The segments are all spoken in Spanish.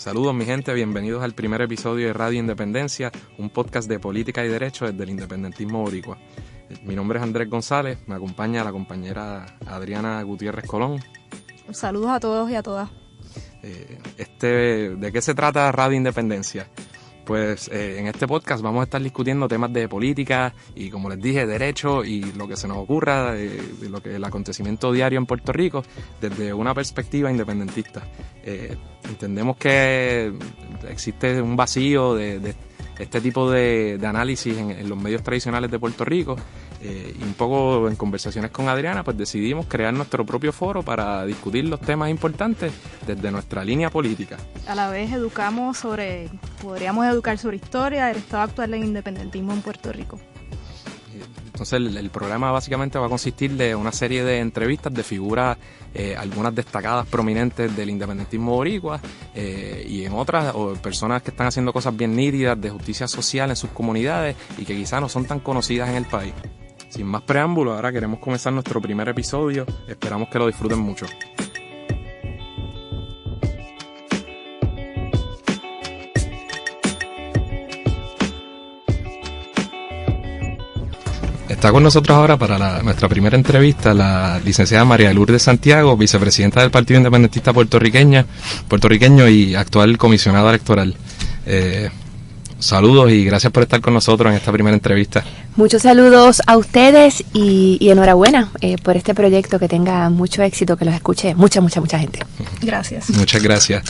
Saludos mi gente, bienvenidos al primer episodio de Radio Independencia, un podcast de política y derecho desde el independentismo boricua. Mi nombre es Andrés González, me acompaña la compañera Adriana Gutiérrez Colón. Saludos a todos y a todas. ¿De qué se trata Radio Independencia? Pues en este podcast vamos a estar discutiendo temas de política y, como les dije, derecho y lo que se nos ocurra de lo que el acontecimiento diario en Puerto Rico desde una perspectiva independentista. Entendemos que existe un vacío de este tipo de análisis en los medios tradicionales de Puerto Rico y un poco en conversaciones con Adriana pues decidimos crear nuestro propio foro para discutir los temas importantes desde nuestra línea política. A la vez podríamos educar sobre historia del estado actual del independentismo en Puerto Rico. Entonces el programa básicamente va a consistir de una serie de entrevistas de figuras, algunas destacadas prominentes del independentismo boricua y en otras o personas que están haciendo cosas bien nítidas de justicia social en sus comunidades y que quizás no son tan conocidas en el país. Sin más preámbulos, ahora queremos comenzar nuestro primer episodio, esperamos que lo disfruten mucho. Está con nosotros ahora para nuestra primera entrevista la licenciada María Lourdes Santiago, vicepresidenta del Partido Independentista puertorriqueño y actual comisionada electoral. Saludos y gracias por estar con nosotros en esta primera entrevista. Muchos saludos a ustedes y enhorabuena por este proyecto, que tenga mucho éxito, que los escuche mucha gente. Gracias. Muchas gracias.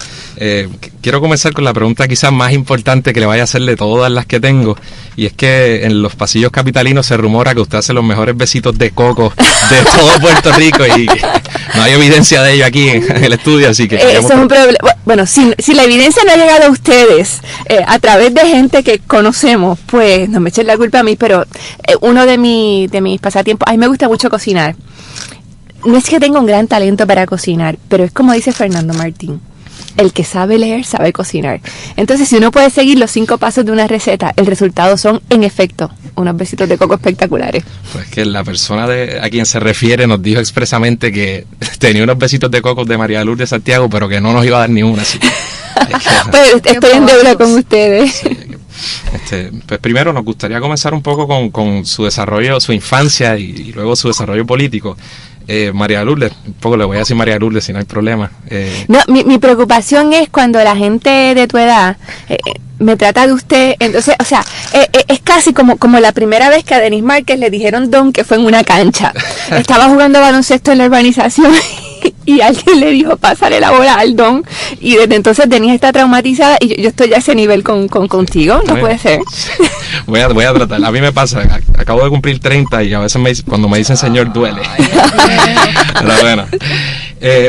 Quiero comenzar con la pregunta quizás más importante que le vaya a hacer de todas las que tengo, y es que en los pasillos capitalinos se rumora que usted hace los mejores besitos de coco de todo Puerto Rico y no hay evidencia de ello aquí en el estudio, así que... Eso es un problema. Bueno, si la evidencia no ha llegado a ustedes a través de gente que conocemos, pues no me echen la culpa a mí, pero uno de mis pasatiempos, a mí me gusta mucho cocinar. No es que tenga un gran talento para cocinar, pero es como dice Fernando Martín: el que sabe leer, sabe cocinar. Entonces, si uno puede seguir los 5 pasos de una receta, el resultado son, en efecto, unos besitos de coco espectaculares. Pues que la persona a quien se refiere nos dijo expresamente que tenía unos besitos de coco de María Lourdes Santiago, pero que no nos iba a dar ni una. Así. Pues estoy en deuda con ustedes. Sí, pues primero nos gustaría comenzar un poco con su desarrollo, su infancia y luego su desarrollo político. María Lourdes, un poco le voy a decir María Lourdes si no hay problema. No, mi preocupación es cuando la gente de tu edad me trata de usted, entonces, o sea, es casi como la primera vez que a Denis Márquez le dijeron don, que fue en una cancha. Estaba jugando baloncesto en la urbanización y alguien le dijo, pásale la bola al don, y desde entonces Denis está traumatizada y yo estoy a ese nivel contigo, no puede ser. Voy a tratar, a mí me pasa, acabo de cumplir 30 y a veces cuando me dicen señor duele. Pero bueno,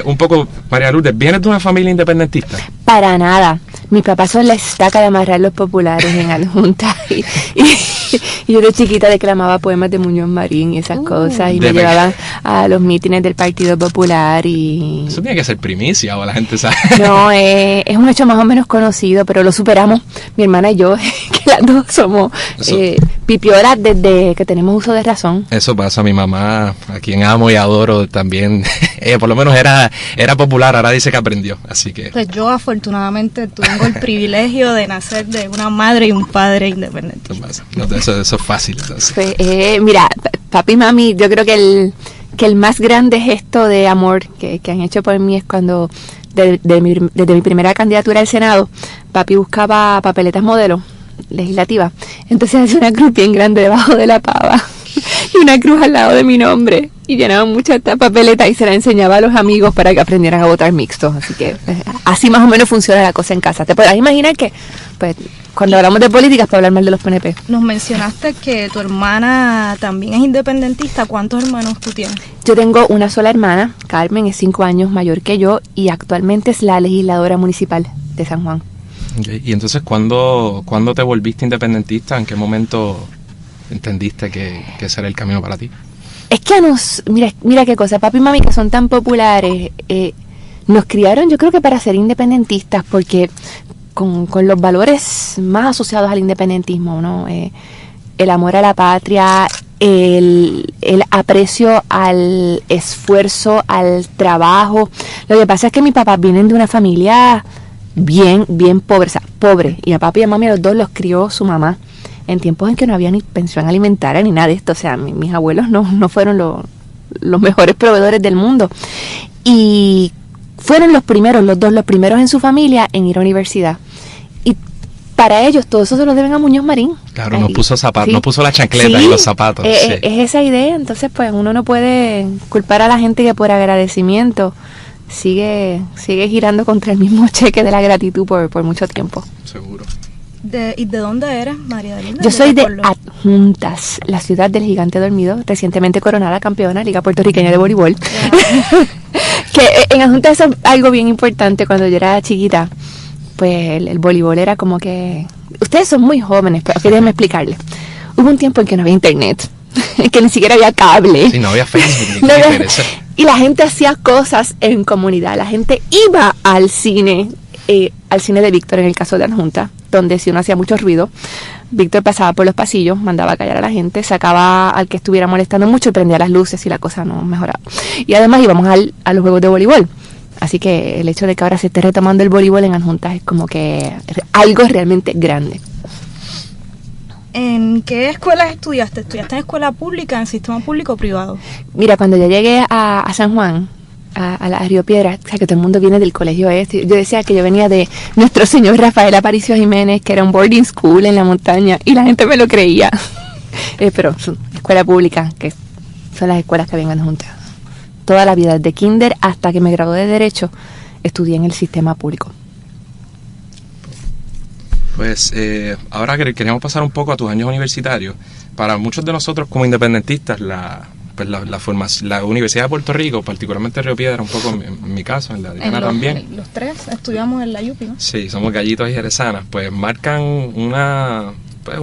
un poco, María Lourdes, ¿vienes de una familia independentista? Para nada. Mis papás son la estaca de amarrar los populares en Adjunta y yo de chiquita declamaba poemas de Muñoz Marín y esas cosas, y me llevaban a los mítines del Partido Popular y... Eso tiene que ser primicia o la gente sabe. No, es un hecho más o menos conocido, pero lo superamos mi hermana y yo, que las dos somos pipiolas desde que tenemos uso de razón. Eso pasa, mi mamá, a quien amo y adoro también, ella por lo menos era popular, ahora dice que aprendió, así que... Pues yo afortunadamente tengo el privilegio de nacer de una madre y un padre independentistas. Eso es fácil. Entonces. Pues, mira, papi y mami, yo creo que el más grande gesto de amor que han hecho por mí es cuando, desde mi primera candidatura al Senado, papi buscaba papeletas modelo legislativas. Entonces hacía una cruz bien grande debajo de la pava y una cruz al lado de mi nombre, y llenaba mucha esta papeleta y se la enseñaba a los amigos para que aprendieran a votar mixtos. Así que así más o menos funciona la cosa en casa. Te podrás imaginar que, pues, cuando hablamos de políticas, para hablar mal de los PNP. Nos mencionaste que tu hermana también es independentista. ¿Cuántos hermanos tú tienes? Yo tengo una sola hermana, Carmen, es 5 años mayor que yo y actualmente es la legisladora municipal de San Juan. Okay. Y entonces, ¿cuándo te volviste independentista? ¿En qué momento entendiste que ese era el camino para ti? Es que mira qué cosa, papi y mami, que son tan populares, nos criaron, yo creo que para ser independentistas, porque con los valores más asociados al independentismo, ¿no? El amor a la patria, el aprecio al esfuerzo, al trabajo. Lo que pasa es que mis papás vienen de una familia bien pobre, o sea, pobre. Y a papi y a mami, a los dos los crió su mamá en tiempos en que no había ni pensión alimentaria ni nada de esto. O sea, mis abuelos no fueron los mejores proveedores del mundo. Y fueron los primeros en su familia en ir a universidad. Y para ellos todo eso se lo deben a Muñoz Marín. Claro, nos puso zapatos, sí. nos puso la chancleta Sí, y los zapatos. Sí. Es esa idea. Entonces, pues uno no puede culpar a la gente que por agradecimiento sigue girando contra el mismo cheque de la gratitud por mucho tiempo. Seguro. ¿Y de dónde eres, María de Lourdes? Yo soy de Pueblo? Adjuntas, la ciudad del gigante dormido, recientemente coronada campeona Liga Puertorriqueña de Voleibol. Que en Adjuntas eso es algo bien importante. Cuando yo era chiquita, pues el voleibol era como que... Ustedes son muy jóvenes, pero déjenme explicarles. Hubo un tiempo en que no había internet, que ni siquiera había cable. Sí, no había Facebook ni No había- Twitter. Y la gente hacía cosas en comunidad. La gente iba al cine de Víctor, en el caso de Adjunta, donde si uno hacía mucho ruido, Víctor pasaba por los pasillos, mandaba a callar a la gente, sacaba al que estuviera molestando mucho y prendía las luces y la cosa no mejoraba. Y además íbamos a los juegos de voleibol. Así que el hecho de que ahora se esté retomando el voleibol en Adjuntas es como que algo realmente grande. ¿En qué escuelas estudiaste? ¿Estudiaste en escuela pública, en sistema público o privado? Mira, cuando yo llegué a San Juan, a Río Piedras, o sea, que todo el mundo viene del colegio este, yo decía que yo venía de nuestro señor Rafael Aparicio Jiménez, que era un boarding school en la montaña, y la gente me lo creía. Pero son escuela pública, que son las escuelas que vengan juntas. Toda la vida, desde kinder hasta que me gradué de Derecho, estudié en el sistema público. Pues ahora queríamos pasar un poco a tus años universitarios. Para muchos de nosotros como independentistas, la Universidad de Puerto Rico, particularmente Río Piedra, un poco en mi caso, en la de Diana también. Los tres estudiamos en la UPI, ¿no? Sí, somos gallitos y jerezanas, pues marcan un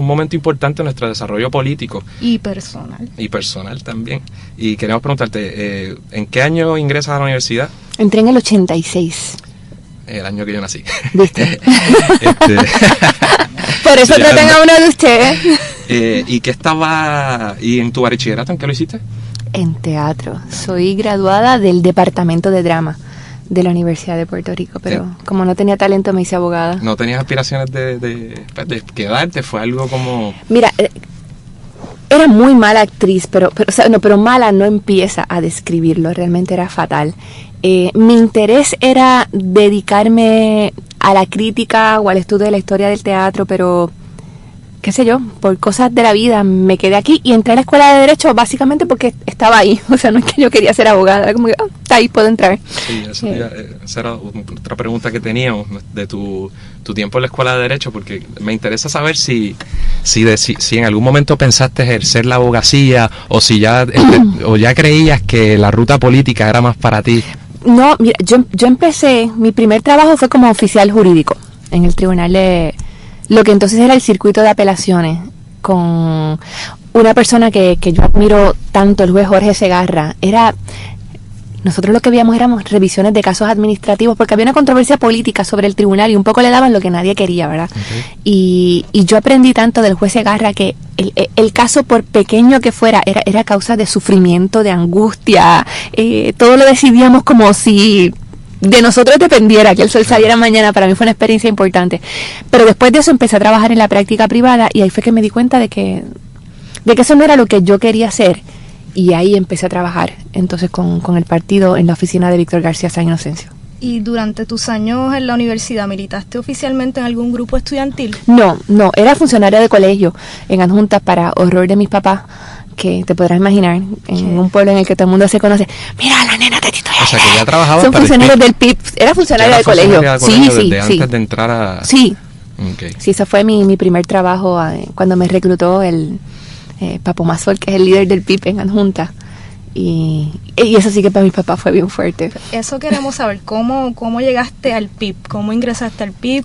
momento importante en nuestro desarrollo político. Y personal. Y personal también. Y queremos preguntarte, ¿en qué año ingresas a la universidad? Entré en el 86. El año que yo nací. ¿Viste? Por eso Sí, tratan a uno de ustedes. ¿Y en tu bachillerato en qué lo hiciste? En teatro. Soy graduada del Departamento de Drama de la Universidad de Puerto Rico, pero como no tenía talento me hice abogada. ¿No tenías aspiraciones de quedarte? ¿Fue algo como...? Mira, era muy mala actriz, pero mala no empieza a describirlo, realmente era fatal. Mi interés era dedicarme a la crítica o al estudio de la historia del teatro, pero qué sé yo, por cosas de la vida me quedé aquí y entré a la escuela de Derecho básicamente porque estaba ahí. O sea, no es que yo quería ser abogada, era como que está ahí, puedo entrar. Sí, esa era otra pregunta que teníamos de tu tiempo en la escuela de Derecho, porque me interesa saber si en algún momento pensaste ejercer la abogacía o si ya creías que la ruta política era más para ti. No, mira, yo empecé, mi primer trabajo fue como oficial jurídico en el tribunal de lo que entonces era el circuito de apelaciones, con una persona que yo admiro tanto, el juez Jorge Segarra. Nosotros lo que veíamos éramos revisiones de casos administrativos, porque había una controversia política sobre el tribunal y un poco le daban lo que nadie quería, ¿verdad? Okay. Y yo aprendí tanto del juez Segarra que el caso, por pequeño que fuera, era causa de sufrimiento, de angustia. Todo lo decidíamos como si de nosotros dependiera que el sol saliera mañana. Para mí fue una experiencia importante. Pero después de eso empecé a trabajar en la práctica privada y ahí fue que me di cuenta de que eso no era lo que yo quería hacer. Y ahí empecé a trabajar entonces con el partido en la oficina de Víctor García San Inocencio. ¿Y durante tus años en la universidad militaste oficialmente en algún grupo estudiantil? No, era funcionaria de colegio en Adjuntas, para horror de mis papás, que te podrás imaginar, en un pueblo en el que todo el mundo se conoce. Mira, la nena de Tito. O sea, que ya trabajaba son funcionarios del PIB. Era funcionaria de colegio. Sí, antes de entrar a... Sí. Okay. Sí, ese fue mi primer trabajo cuando me reclutó el Papo Mazol, que es el líder del PIB en Adjuntas. Y eso sí que para mis papás fue bien fuerte. Eso queremos saber, ¿cómo llegaste al PIB? ¿Cómo ingresaste al PIB?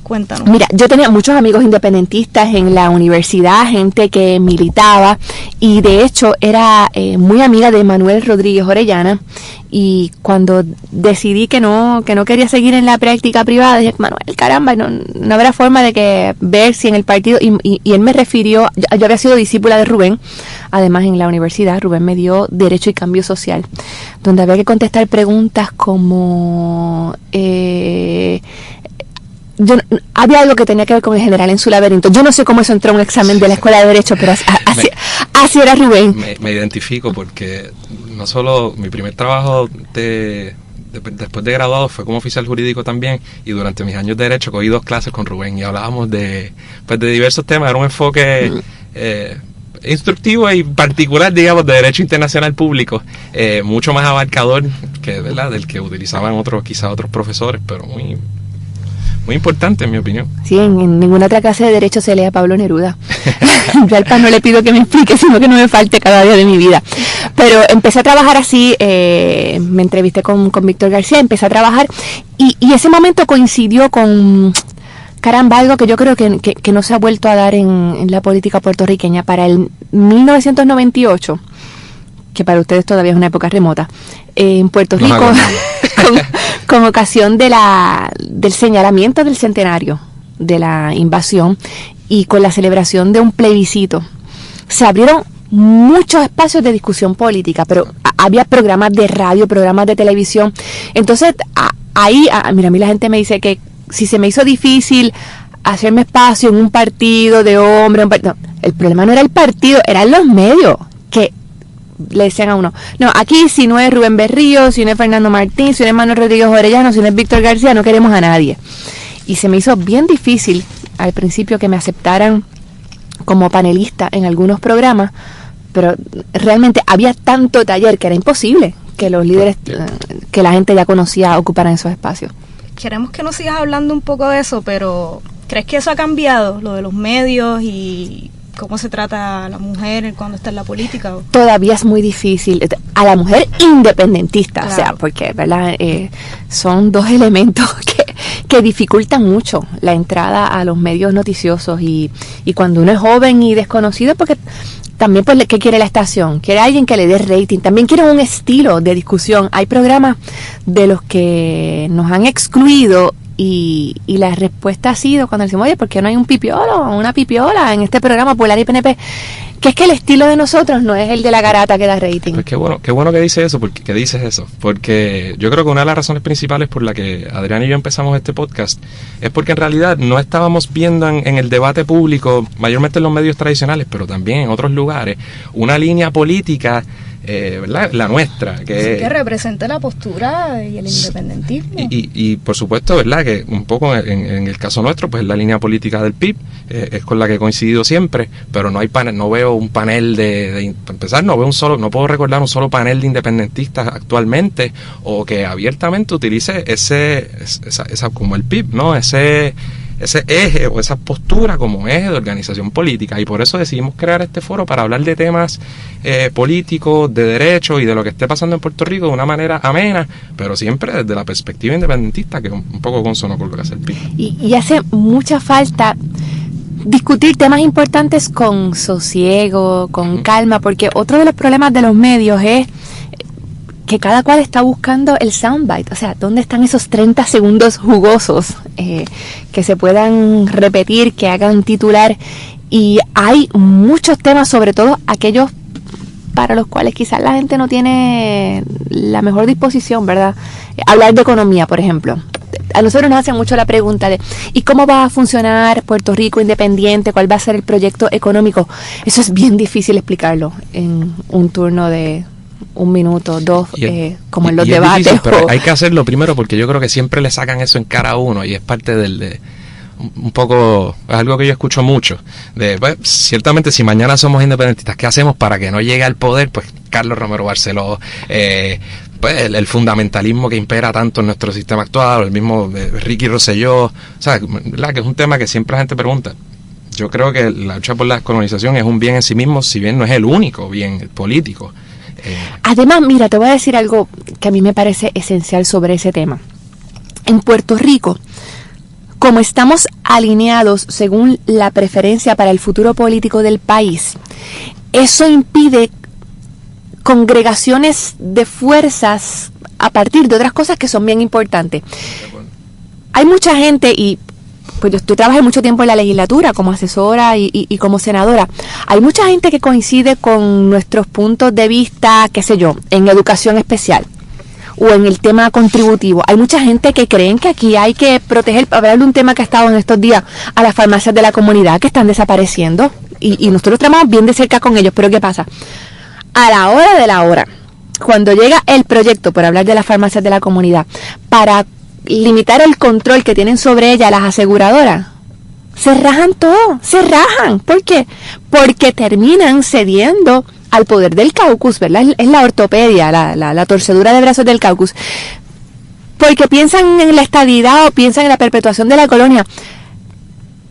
Cuéntanos. Mira, yo tenía muchos amigos independentistas en la universidad, gente que militaba, y de hecho era muy amiga de Manuel Rodríguez Orellana, y cuando decidí que no quería seguir en la práctica privada, dije, Manuel, caramba, no habrá forma de que ver si en el partido, y él me refirió, yo había sido discípula de Rubén, además en la universidad, Rubén me dio Derecho y Cambio Social, donde había que contestar preguntas como... había algo que tenía que ver con el general en su laberinto. Yo no sé cómo eso entró en un examen de la Escuela de Derecho, pero así era Rubén. Me identifico porque no solo mi primer trabajo después de graduado fue como oficial jurídico también, y durante mis años de Derecho cogí 2 clases con Rubén y hablábamos de diversos temas. Era un enfoque instructivo y particular, digamos, de Derecho Internacional Público, mucho más abarcador que, ¿verdad?, del que utilizaban quizás otros profesores, pero muy importante, en mi opinión. Sí, en ninguna otra clase de Derecho se lee a Pablo Neruda. Yo al PAN no le pido que me explique, sino que no me falte cada día de mi vida. Pero empecé a trabajar así, me entrevisté con Víctor García, empecé a trabajar, y ese momento coincidió con, caramba, algo que yo creo que no se ha vuelto a dar en la política puertorriqueña. Para el 1998, que para ustedes todavía es una época remota, en Puerto Rico... Con ocasión del señalamiento del centenario de la invasión y con la celebración de un plebiscito, se abrieron muchos espacios de discusión política, pero había programas de radio, programas de televisión. Entonces, mira, a mí la gente me dice que si se me hizo difícil hacerme espacio en un partido de hombres, el problema no era el partido, eran los medios que le decían a uno, no, aquí si no es Rubén Berrío, si no es Fernando Martín, si no es Manuel Rodríguez Orellana, si no es Víctor García, no queremos a nadie. Y se me hizo bien difícil al principio que me aceptaran como panelista en algunos programas, pero realmente había tanto taller que era imposible que los líderes que la gente ya conocía ocuparan esos espacios. Queremos que nos sigas hablando un poco de eso, pero ¿crees que eso ha cambiado, lo de los medios y cómo se trata a la mujer cuando está en la política? Todavía es muy difícil. A la mujer independentista, claro. O sea, porque, ¿verdad? Son 2 elementos que dificultan mucho la entrada a los medios noticiosos, y cuando uno es joven y desconocido, porque también, pues, ¿qué quiere la estación? Quiere alguien que le dé rating, también quiere un estilo de discusión. Hay programas de los que nos han excluido, y la respuesta ha sido cuando decimos, oye, ¿por qué no hay un pipiolo o una pipiola en este programa Popular y PNP? Que es que el estilo de nosotros no es el de la garata que da rating. Pues qué bueno que dices eso, porque yo creo que una de las razones principales por la que Adrián y yo empezamos este podcast es porque en realidad no estábamos viendo en el debate público, mayormente en los medios tradicionales, pero también en otros lugares, una línea política, ¿verdad?, la nuestra, que represente la postura y el independentismo. Y por supuesto, ¿verdad?, que un poco en el caso nuestro, pues la línea política del PIB es con la que he coincidido siempre, pero no hay panel, no veo un panel para empezar, no puedo recordar un solo panel de independentistas actualmente, o que abiertamente utilice esa como el PIB, ¿no?, ese eje o esa postura como eje de organización política. Y por eso decidimos crear este foro para hablar de temas políticos, de derecho y de lo que esté pasando en Puerto Rico de una manera amena, pero siempre desde la perspectiva independentista, que es un poco consono con lo que hace el PIB. Y hace mucha falta discutir temas importantes con sosiego, con calma, porque otro de los problemas de los medios es que cada cual está buscando el soundbite, o sea, ¿dónde están esos 30 segundos jugosos que se puedan repetir, que hagan titular? Y hay muchos temas, sobre todo aquellos para los cuales quizás la gente no tiene la mejor disposición, ¿verdad? Hablar de economía, por ejemplo. A nosotros nos hacen mucho la pregunta de ¿y cómo va a funcionar Puerto Rico independiente? ¿Cuál va a ser el proyecto económico? Eso es bien difícil explicarlo en un turno de 1 minuto, 2, como en los debates. Difícil, pero hay que hacerlo primero, porque yo creo que siempre le sacan eso en cara a uno, y es parte un poco, es algo que yo escucho mucho, pues, ciertamente si mañana somos independentistas, ¿qué hacemos para que no llegue al poder? Pues Carlos Romero Barceló, pues el fundamentalismo que impera tanto en nuestro sistema actual, el mismo Ricky Rosselló, o sea, ¿verdad?, que es un tema que siempre la gente pregunta. Yo creo que la lucha por la descolonización es un bien en sí mismo, si bien no es el único bien político. Además, mira, te voy a decir algo que a mí me parece esencial sobre ese tema. En Puerto Rico, como estamos alineados según la preferencia para el futuro político del país, eso impide congregaciones de fuerzas a partir de otras cosas que son bien importantes. Hay mucha gente, y pues yo trabajé mucho tiempo en la legislatura como asesora y como senadora. Hay mucha gente que coincide con nuestros puntos de vista, qué sé yo, en educación especial o en el tema contributivo. Hay mucha gente que creen que aquí hay que proteger, hablar de un tema que ha estado en estos días, a las farmacias de la comunidad que están desapareciendo, y nosotros trabajamos bien de cerca con ellos. Pero ¿qué pasa? A la hora de la hora, cuando llega el proyecto, por hablar de las farmacias de la comunidad, para limitar el control que tienen sobre ellas las aseguradoras, se rajan todo, se rajan. ¿Por qué? Porque terminan cediendo al poder del caucus, ¿verdad? Es la ortopedia, la torcedura de brazos del caucus. Porque piensan en la estadidad o piensan en la perpetuación de la colonia.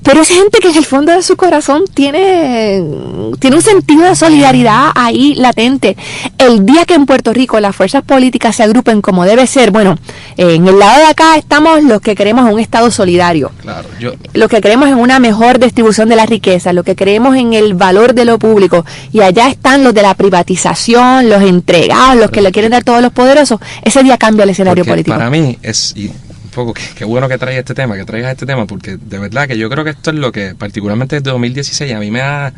Pero es gente que en el fondo de su corazón tiene un sentido de solidaridad ahí latente. El día que en Puerto Rico las fuerzas políticas se agrupen como debe ser, bueno, en el lado de acá estamos los que queremos un Estado solidario. Claro, los que creemos en una mejor distribución de la riqueza, los que creemos en el valor de lo público. Y allá están los de la privatización, los entregados, los que le quieren dar todos los poderosos. Ese día cambia el escenario político. Para mí es... poco, qué bueno que traigas este tema, porque de verdad que yo creo que esto es lo que, particularmente desde 2016, a mí me ha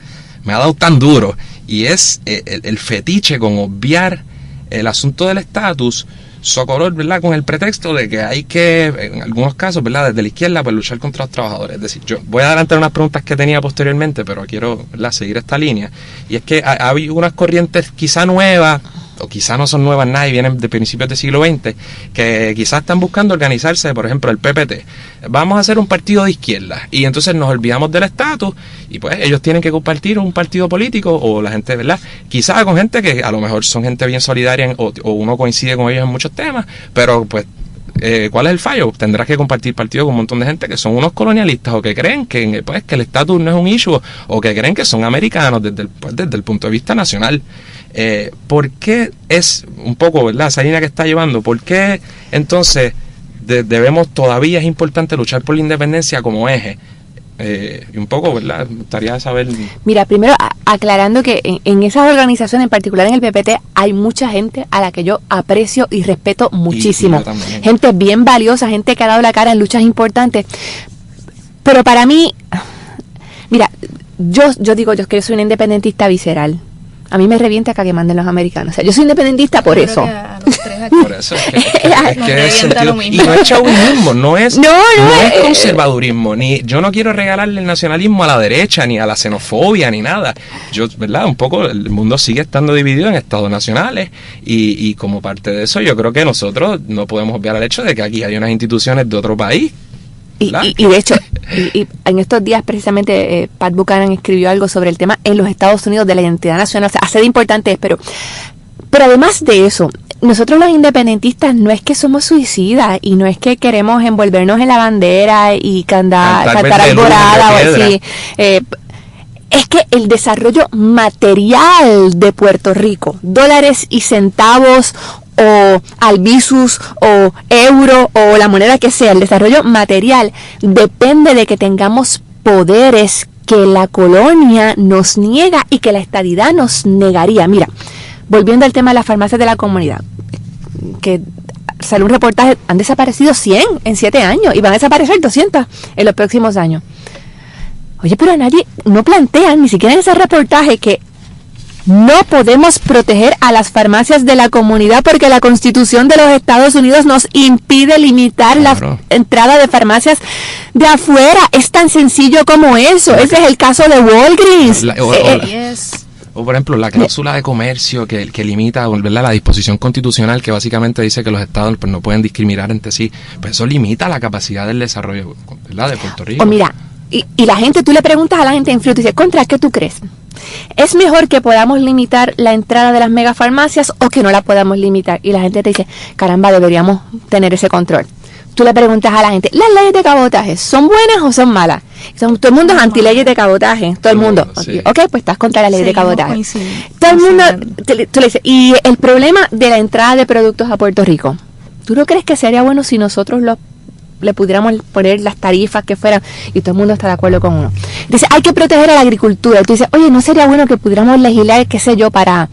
dado tan duro, y es el fetiche con obviar el asunto del estatus, socorrer, ¿verdad?, con el pretexto de que hay que, en algunos casos, ¿verdad?, desde la izquierda, pues luchar contra los trabajadores. Es decir, yo voy a adelantar unas preguntas que tenía posteriormente, pero quiero, ¿verdad?, seguir esta línea, y es que ha habido unas corrientes quizá nuevas, o quizás no son nuevas nada y vienen de principios del siglo XX, que quizás están buscando organizarse, por ejemplo, el PPT. Vamos a hacer un partido de izquierda, y entonces nos olvidamos del estatus, y pues ellos tienen que compartir un partido político, o la gente, ¿verdad? Quizás con gente que a lo mejor son gente bien solidaria, o uno coincide con ellos en muchos temas, pero pues, ¿cuál es el fallo? Tendrás que compartir partido con un montón de gente que son unos colonialistas, o que creen que, pues, que el estatus no es un issue, o que creen que son americanos desde el punto de vista nacional. ¿Por qué es un poco, ¿verdad?, esa línea que está llevando? ¿Por qué entonces debemos, todavía es importante luchar por la independencia como eje? Y un poco, ¿verdad?, me gustaría saber. Mira, primero aclarando que en esas organizaciones, en particular en el PPT, hay mucha gente a la que yo aprecio y respeto muchísimo. Y gente bien valiosa, gente que ha dado la cara en luchas importantes. Pero para mí, mira, yo digo que yo soy una independentista visceral. A mí me revienta acá que manden los americanos. O sea, yo soy independentista por eso. Por eso es que es sentido, y no es chauvinismo, no es conservadurismo, ni yo no quiero regalarle el nacionalismo a la derecha, ni a la xenofobia, ni nada. Yo, ¿verdad? Un poco el mundo sigue estando dividido en estados nacionales, y como parte de eso yo creo que nosotros no podemos obviar el hecho de que aquí hay unas instituciones de otro país. Y de hecho, y en estos días precisamente Pat Buchanan escribió algo sobre el tema en los Estados Unidos de la identidad nacional. O sea, así de importante es, pero además de eso, nosotros los independentistas no es que somos suicidas, y no es que queremos envolvernos en la bandera y cantar alborada o así. Es que el desarrollo material de Puerto Rico, dólares y centavos, o albizus, o euro, o la moneda que sea, el desarrollo material depende de que tengamos poderes que la colonia nos niega y que la estadidad nos negaría. Mira, volviendo al tema de las farmacias de la comunidad, que sale un reportaje, han desaparecido 100 en 7 años y van a desaparecer 200 en los próximos años. Oye, pero a nadie no plantean, ni siquiera en ese reportaje, que no podemos proteger a las farmacias de la comunidad porque la Constitución de los Estados Unidos nos impide limitar la entrada de farmacias de afuera. Es tan sencillo como eso. Ese es el caso de Walgreens. O por ejemplo, la cláusula de comercio que limita, ¿verdad?, la disposición constitucional que básicamente dice que los estados, pues, no pueden discriminar entre sí. Pues eso limita la capacidad del desarrollo, ¿verdad?, de Puerto Rico. O mira, y la gente, tú le preguntas a la gente en Fruit y dices, ¿contra qué tú crees? ¿Es mejor que podamos limitar la entrada de las megafarmacias o que no la podamos limitar? Y la gente te dice, caramba, deberíamos tener ese control. Tú le preguntas a la gente, ¿las leyes de cabotaje son buenas o son malas? Todo el mundo es anti-leyes de cabotaje, todo el mundo. Sí. Ok, pues estás contra la ley de cabotaje. Todo el mundo, tú le dices, y el problema de la entrada de productos a Puerto Rico, ¿tú no crees que sería bueno si nosotros los le pudiéramos poner las tarifas que fueran y todo el mundo está de acuerdo con uno. Dice, hay que proteger a la agricultura. Y tú dices, oye, ¿no sería bueno que pudiéramos legislar, qué sé yo, para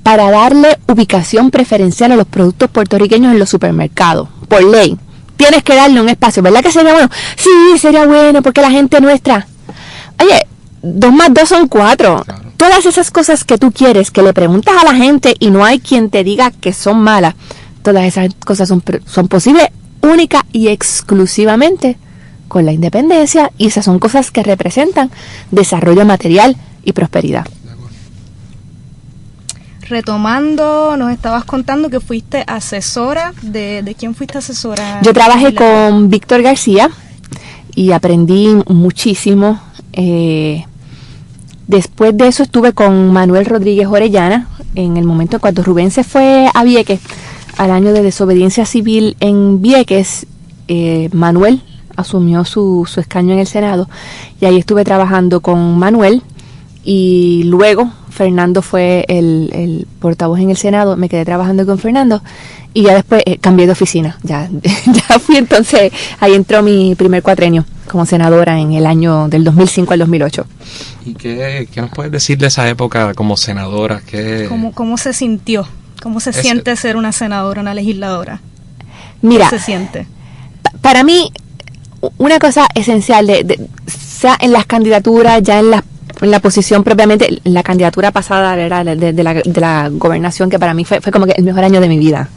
darle ubicación preferencial a los productos puertorriqueños en los supermercados? Por ley. Tienes que darle un espacio, ¿verdad que sería bueno? Sí, sería bueno, porque la gente nuestra... Oye, 2 más 2 son 4. Claro. Todas esas cosas que tú quieres, que le preguntas a la gente y no hay quien te diga que son malas, todas esas cosas son posibles única y exclusivamente con la independencia, y esas son cosas que representan desarrollo material y prosperidad. Retomando, nos estabas contando que fuiste asesora, ¿de quién fuiste asesora? Yo trabajé con Víctor García y aprendí muchísimo. Después de eso estuve con Manuel Rodríguez Orellana en el momento cuando Rubén se fue a Vieques, al año de desobediencia civil en Vieques. Manuel asumió su escaño en el Senado y ahí estuve trabajando con Manuel, y luego Fernando fue el portavoz en el Senado, me quedé trabajando con Fernando y ya después cambié de oficina, ya fui, entonces ahí entró mi primer cuatrenio como senadora en el año del 2005 al 2008. ¿Y qué nos puedes decir de esa época como senadora? ¿Cómo se sintió? ¿Cómo se siente ser una senadora, una legisladora? Mira, ¿Qué se siente? Para mí, una cosa esencial, sea en las candidaturas, ya en la posición propiamente, la candidatura pasada era de la gobernación, que para mí fue como que el mejor año de mi vida.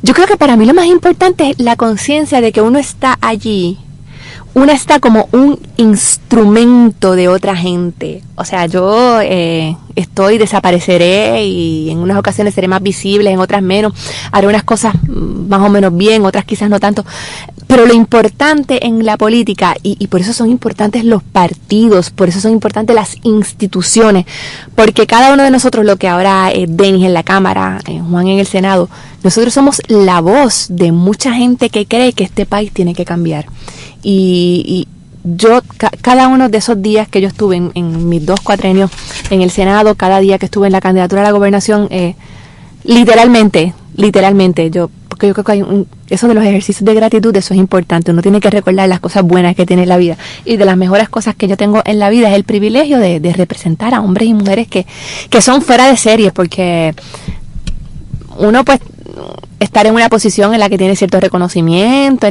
Yo creo que para mí lo más importante es la conciencia de que uno está allí, uno está como un instrumento de otra gente. O sea, yo desapareceré y en unas ocasiones seré más visible, en otras menos, haré unas cosas más o menos bien, otras quizás no tanto. Pero lo importante en la política, y por eso son importantes los partidos, por eso son importantes las instituciones, porque cada uno de nosotros, lo que ahora es Denis en la Cámara, Juan en el Senado, nosotros somos la voz de mucha gente que cree que este país tiene que cambiar. Y yo, cada uno de esos días que yo estuve en mis 2 cuatrenios en el Senado, cada día que estuve en la candidatura a la gobernación, literalmente, porque yo creo que eso de los ejercicios de gratitud, eso es importante. Uno tiene que recordar las cosas buenas que tiene en la vida, y de las mejores cosas que yo tengo en la vida es el privilegio de representar a hombres y mujeres que son fuera de serie, porque uno pues estar en una posición en la que tiene cierto reconocimiento,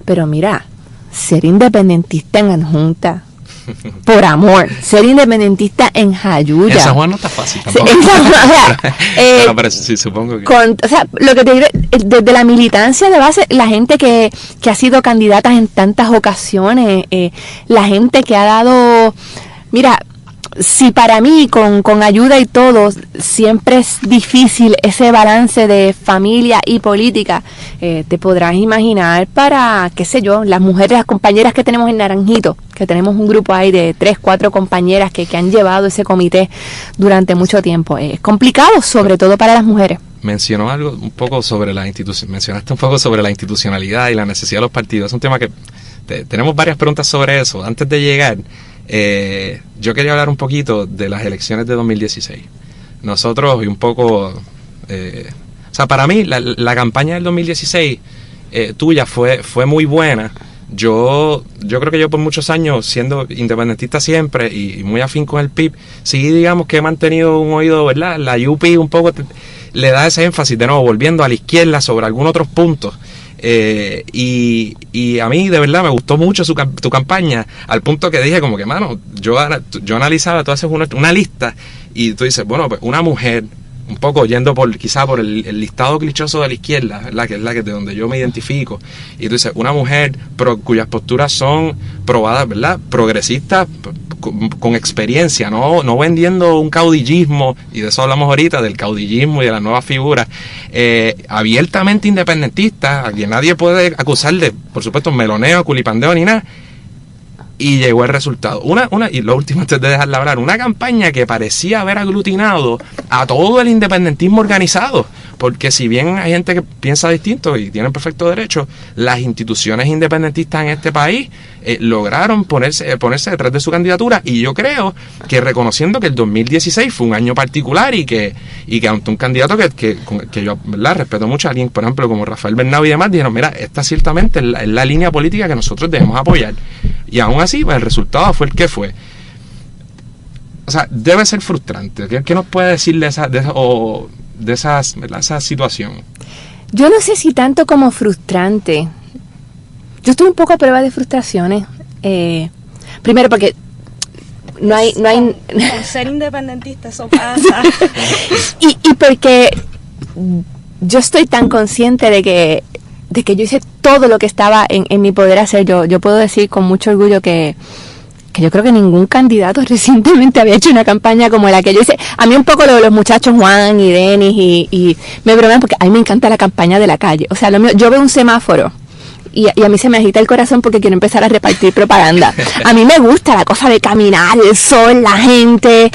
pero mira, ser independentista en Adjunta, por amor, ser independentista en Jayuya. En San Juan no está fácil tampoco. Pero sí, supongo que... O sea, lo que te digo, desde la militancia de base, la gente que ha sido candidata en tantas ocasiones, la gente que ha dado... Mira, si para mí, con ayuda y todo, siempre es difícil ese balance de familia y política, te podrás imaginar para, qué sé yo, las mujeres, las compañeras que tenemos en Naranjito, que tenemos un grupo ahí de 3, 4 compañeras que han llevado ese comité durante mucho tiempo. Es complicado, sobre todo para las mujeres. Mencionó algo un poco sobre mencionaste un poco sobre la institucionalidad y la necesidad de los partidos. Es un tema que tenemos varias preguntas sobre eso. Antes de llegar, yo quería hablar un poquito de las elecciones de 2016. Nosotros, y un poco... o sea, para mí, la campaña del 2016 tuya fue muy buena. Yo creo que yo por muchos años, siendo independentista siempre y muy afín con el PIB, sí, digamos que he mantenido un oído, ¿verdad? La UP un poco le da ese énfasis, de nuevo, volviendo a la izquierda sobre algunos otros puntos. Y a mí de verdad me gustó mucho tu campaña, al punto que dije como que, mano, yo analizaba, tú haces una lista y tú dices, bueno, pues una mujer, un poco yendo quizá por el listado clichoso de la izquierda, ¿verdad? Que es la que de donde yo me identifico, y tú dices, una mujer cuyas posturas son probadas, ¿verdad? Progresistas, con experiencia, no vendiendo un caudillismo, y de eso hablamos ahorita, del caudillismo y de las nuevas figuras, abiertamente independentista, a quien nadie puede acusar de, por supuesto, meloneo, culipandeo ni nada. Y llegó el resultado. Y lo último, antes de dejarla hablar, una campaña que parecía haber aglutinado a todo el independentismo organizado, porque si bien hay gente que piensa distinto y tiene perfecto derecho, las instituciones independentistas en este país lograron ponerse detrás de su candidatura, y yo creo que reconociendo que el 2016 fue un año particular y que ante un candidato que yo, ¿verdad?, respeto mucho a alguien, por ejemplo, como Rafael Bernabe y demás, dijeron, mira, esta ciertamente es la línea política que nosotros debemos apoyar, y aún así, pues, el resultado fue el que fue. O sea, debe ser frustrante. ¿Qué nos puede decir de esa situación? Yo no sé si tanto como frustrante. Yo estoy un poco a prueba de frustraciones. Primero porque no hay Con ser independentista eso pasa. y porque yo estoy tan consciente de que yo hice todo lo que estaba en mi poder hacer. Yo puedo decir con mucho orgullo que yo creo que ningún candidato recientemente había hecho una campaña como la que yo hice. A mí un poco lo de los muchachos Juan y Denis y me bromean porque a mí me encanta la campaña de la calle. O sea, lo mío, yo veo un semáforo y a mí se me agita el corazón porque quiero empezar a repartir propaganda. A mí me gusta la cosa de caminar, el sol, la gente,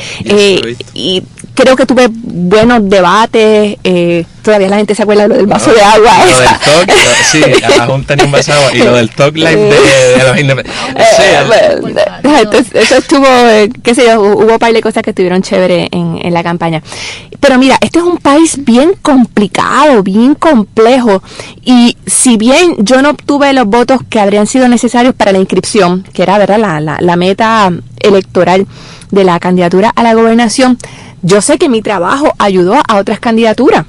y creo que tuve buenos debates. Todavía la gente se acuerda de lo del vaso de agua. Lo del talk, sí, a la Junta ni un vaso de agua. Y lo del talk live de los independientes. Entonces, eso estuvo, qué sé yo, hubo un par de cosas que estuvieron chévere en la campaña. Pero mira, esto es un país bien complicado, bien complejo. Y si bien yo no obtuve los votos que habrían sido necesarios para la inscripción, que era, ¿verdad?, la meta electoral de la candidatura a la gobernación, yo sé que mi trabajo ayudó a otras candidaturas.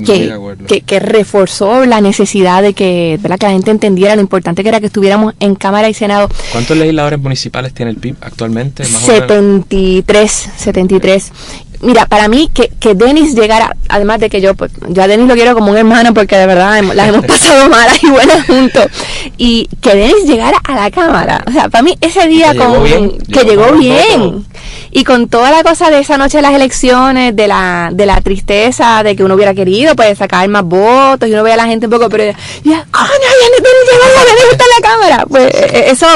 Que reforzó la necesidad de que, ¿verdad?, que la gente entendiera lo importante que era que estuviéramos en Cámara y Senado. ¿Cuántos legisladores municipales tiene el PIB actualmente? Más 73. Mira, para mí que Denis llegara, además de que yo a Denis lo quiero como un hermano porque de verdad las hemos pasado malas y buenas juntos, y que Denis llegara a la Cámara, o sea, para mí ese día llegó bien. Y con toda la cosa de esa noche de las elecciones, de la tristeza de que uno hubiera querido pues sacar más votos, y uno veía a la gente un poco, pero ya, coño, Denis está en la Cámara. Pues eso,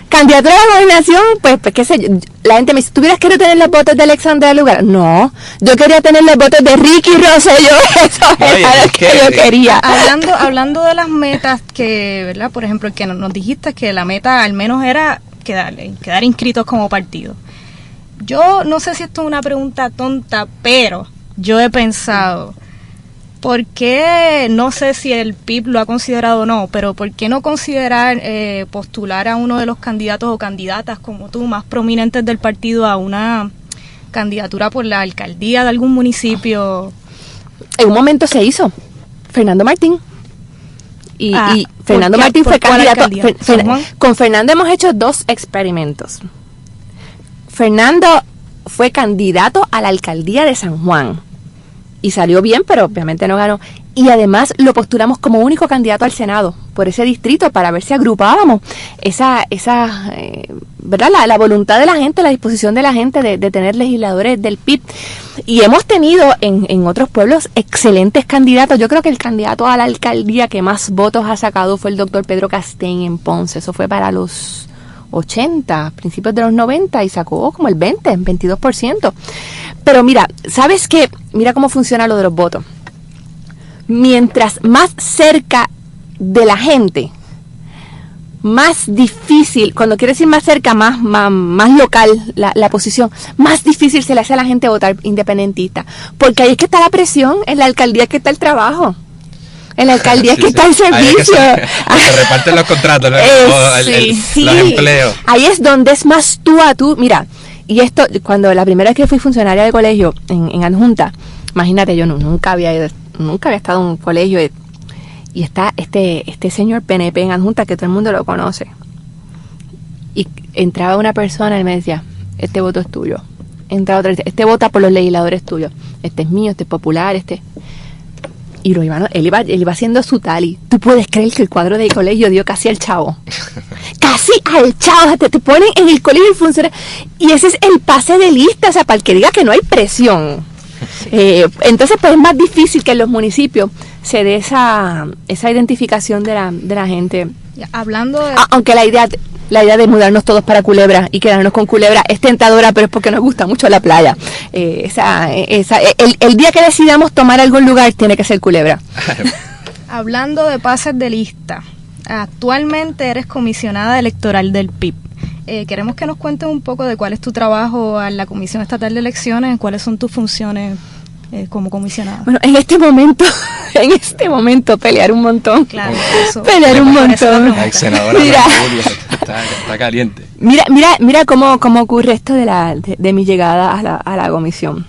candidatura a la gobernación, pues qué sé yo, la gente me dice, ¿tú hubieras querido tener los votos de Alexandra Lugar? No, yo quería tener los votos de Ricky Rosselló, eso era lo que yo quería. Hablando de las metas que, ¿verdad?, por ejemplo, que nos dijiste que la meta al menos era quedar inscritos como partido. Yo no sé si esto es una pregunta tonta, pero yo he pensado, ¿por qué, no sé si el PIB lo ha considerado o no, pero por qué no considerar postular a uno de los candidatos o candidatas como tú, más prominentes del partido, a una candidatura por la alcaldía de algún municipio? En un momento se hizo, Fernando Martín. Y Fernando Martín fue candidato. Con Fernando hemos hecho 2 experimentos. Fernando fue candidato a la alcaldía de San Juan y salió bien, pero obviamente no ganó. Y además lo postulamos como único candidato al Senado por ese distrito para ver si agrupábamos ¿verdad?, la voluntad de la gente, la disposición de la gente de tener legisladores del PIB. Y hemos tenido en otros pueblos excelentes candidatos. Yo creo que el candidato a la alcaldía que más votos ha sacado fue el doctor Pedro Castén en Ponce. Eso fue para los 80, principios de los 90, y sacó como el 22%. Pero mira, ¿sabes qué? Mira cómo funciona lo de los votos. Mientras más cerca de la gente, más difícil, cuando quiero decir más cerca, más local la posición, más difícil se le hace a la gente votar independentista. Porque ahí es que está la presión, en la alcaldía es que está el trabajo. En la alcaldía es que está el servicio. Se reparten los contratos, los empleos. Ahí es donde es más tú a tú. Mira, y esto, cuando la primera vez que fui funcionaria de colegio en adjunta, imagínate, yo nunca había estado en un colegio y está este señor PNP en adjunta que todo el mundo lo conoce. Y entraba una persona y me decía, este voto es tuyo. Entraba otra, este vota por los legisladores tuyos. Este es mío, este es popular, este... Y él iba haciendo su tali. ¿Tú puedes creer que el cuadro del colegio dio casi al chavo? ¡Casi al chavo! Te ponen en el colegio y funciona. Y ese es el pase de lista, o sea, para el que diga que no hay presión. Entonces, pues es más difícil que en los municipios se dé esa identificación de la gente. Hablando de... Aunque la idea... la idea de mudarnos todos para Culebra y quedarnos con Culebra es tentadora, pero es porque nos gusta mucho la playa. El día que decidamos tomar algún lugar tiene que ser Culebra. Hablando de pases de lista, actualmente eres comisionada electoral del PIB. Queremos que nos cuentes un poco de cuál es tu trabajo en la Comisión Estatal de Elecciones, cuáles son tus funciones como comisionada. Bueno, en este momento pelear un montón. Claro, eso. Pelear un montón. La senadora Mira. está caliente. Mira cómo ocurre esto de mi llegada a la comisión.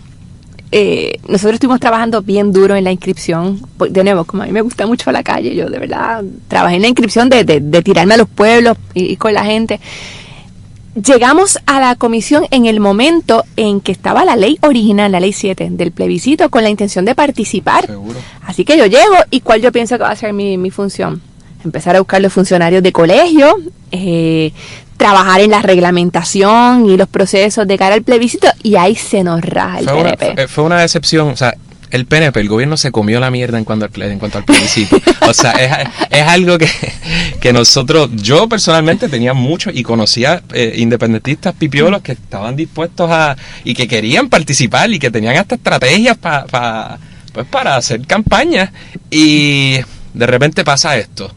Nosotros estuvimos trabajando bien duro en la inscripción. De nuevo, como a mí me gusta mucho la calle, yo de verdad trabajé en la inscripción de tirarme a los pueblos y con la gente. Llegamos a la comisión en el momento en que estaba la ley original, la ley 7 del plebiscito, con la intención de participar. Seguro. Así que yo llego y ¿cuál yo pienso que va a ser mi función? Empezar a buscar los funcionarios de colegio, trabajar en la reglamentación y los procesos de cara al plebiscito, y ahí se nos raja el PNP. Fue una decepción, o sea, el PNP, el gobierno se comió la mierda en cuanto al plebiscito. O sea, es algo que nosotros, yo personalmente tenía mucho y conocía independentistas pipiolos que estaban dispuestos y que querían participar y que tenían hasta estrategias para hacer campañas, y de repente pasa esto.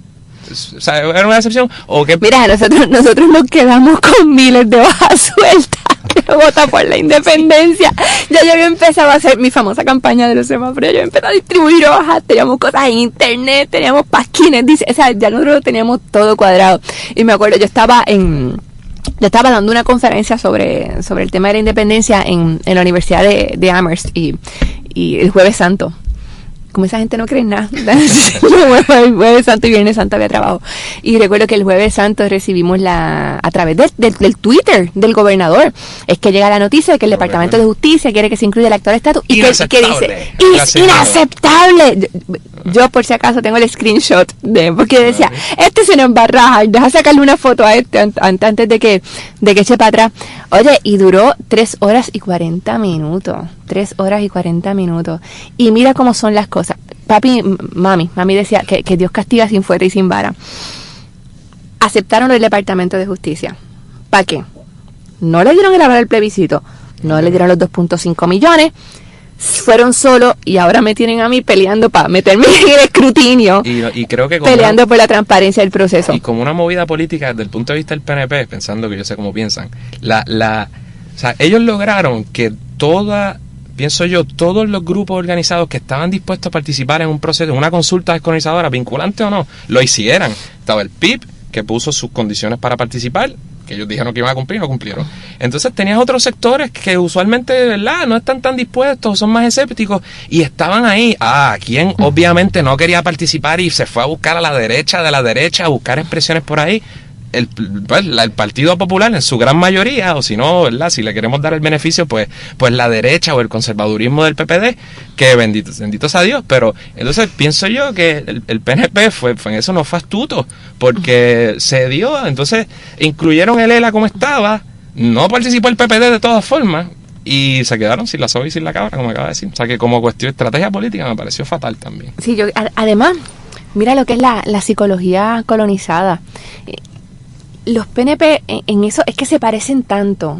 O sea, ¿era una decepción? ¿O qué? Mira, nosotros nos quedamos con miles de hojas sueltas que vota por la independencia. Ya yo había empezado a hacer mi famosa campaña de los semáforos, yo empecé a distribuir hojas, teníamos cosas en internet, teníamos pasquines, o sea, ya nosotros teníamos todo cuadrado. Y me acuerdo, yo estaba dando una conferencia sobre el tema de la independencia en la Universidad de Amherst y el Jueves Santo. Como esa gente no cree en nada. El Jueves Santo y Viernes Santo había trabajo. Y recuerdo que el Jueves Santo recibimos a través del Twitter del gobernador, es que llega la noticia de que el Departamento de Justicia quiere que se incluya el actual estatus. Y que dice, es inaceptable. Yo por si acaso tengo el screenshot porque decía, se nos va a rajar, deja sacarle una foto a antes de que eche para atrás. Oye, y duró 3 horas y 40 minutos. 3 horas y 40 minutos. Y mira cómo son las cosas. Mami decía que Dios castiga sin fuerza y sin vara. Aceptaron el Departamento de Justicia. ¿Para qué? No le dieron el aval al plebiscito, no le dieron los 2.5 millones, fueron solos y ahora me tienen a mí peleando para meterme en el escrutinio y creo que peleando por la transparencia del proceso. Y como una movida política desde el punto de vista del PNP, pensando que yo sé cómo piensan, o sea, ellos lograron que pienso yo, todos los grupos organizados que estaban dispuestos a participar en un proceso, en una consulta descolonizadora, vinculante o no, lo hicieran. Estaba el PIB, que puso sus condiciones para participar, que ellos dijeron que iban a cumplir, no cumplieron. Entonces tenías otros sectores que usualmente, ¿verdad?, no están tan dispuestos, son más escépticos, y estaban ahí. Quien obviamente no quería participar y se fue a buscar a la derecha de la derecha, a buscar expresiones por ahí. El Partido Popular en su gran mayoría, o si no, ¿verdad?, si le queremos dar el beneficio, pues la derecha o el conservadurismo del PPD, que bendito sea Dios. Pero entonces pienso yo que el PNP en eso no fue astuto, porque se dio, entonces incluyeron el ELA como estaba, no participó el PPD de todas formas, y se quedaron sin la soga y sin la cabra, como acaba de decir. O sea que como cuestión de estrategia política me pareció fatal también. Sí, además, mira lo que es la psicología colonizada. Los PNP en eso es que se parecen tanto,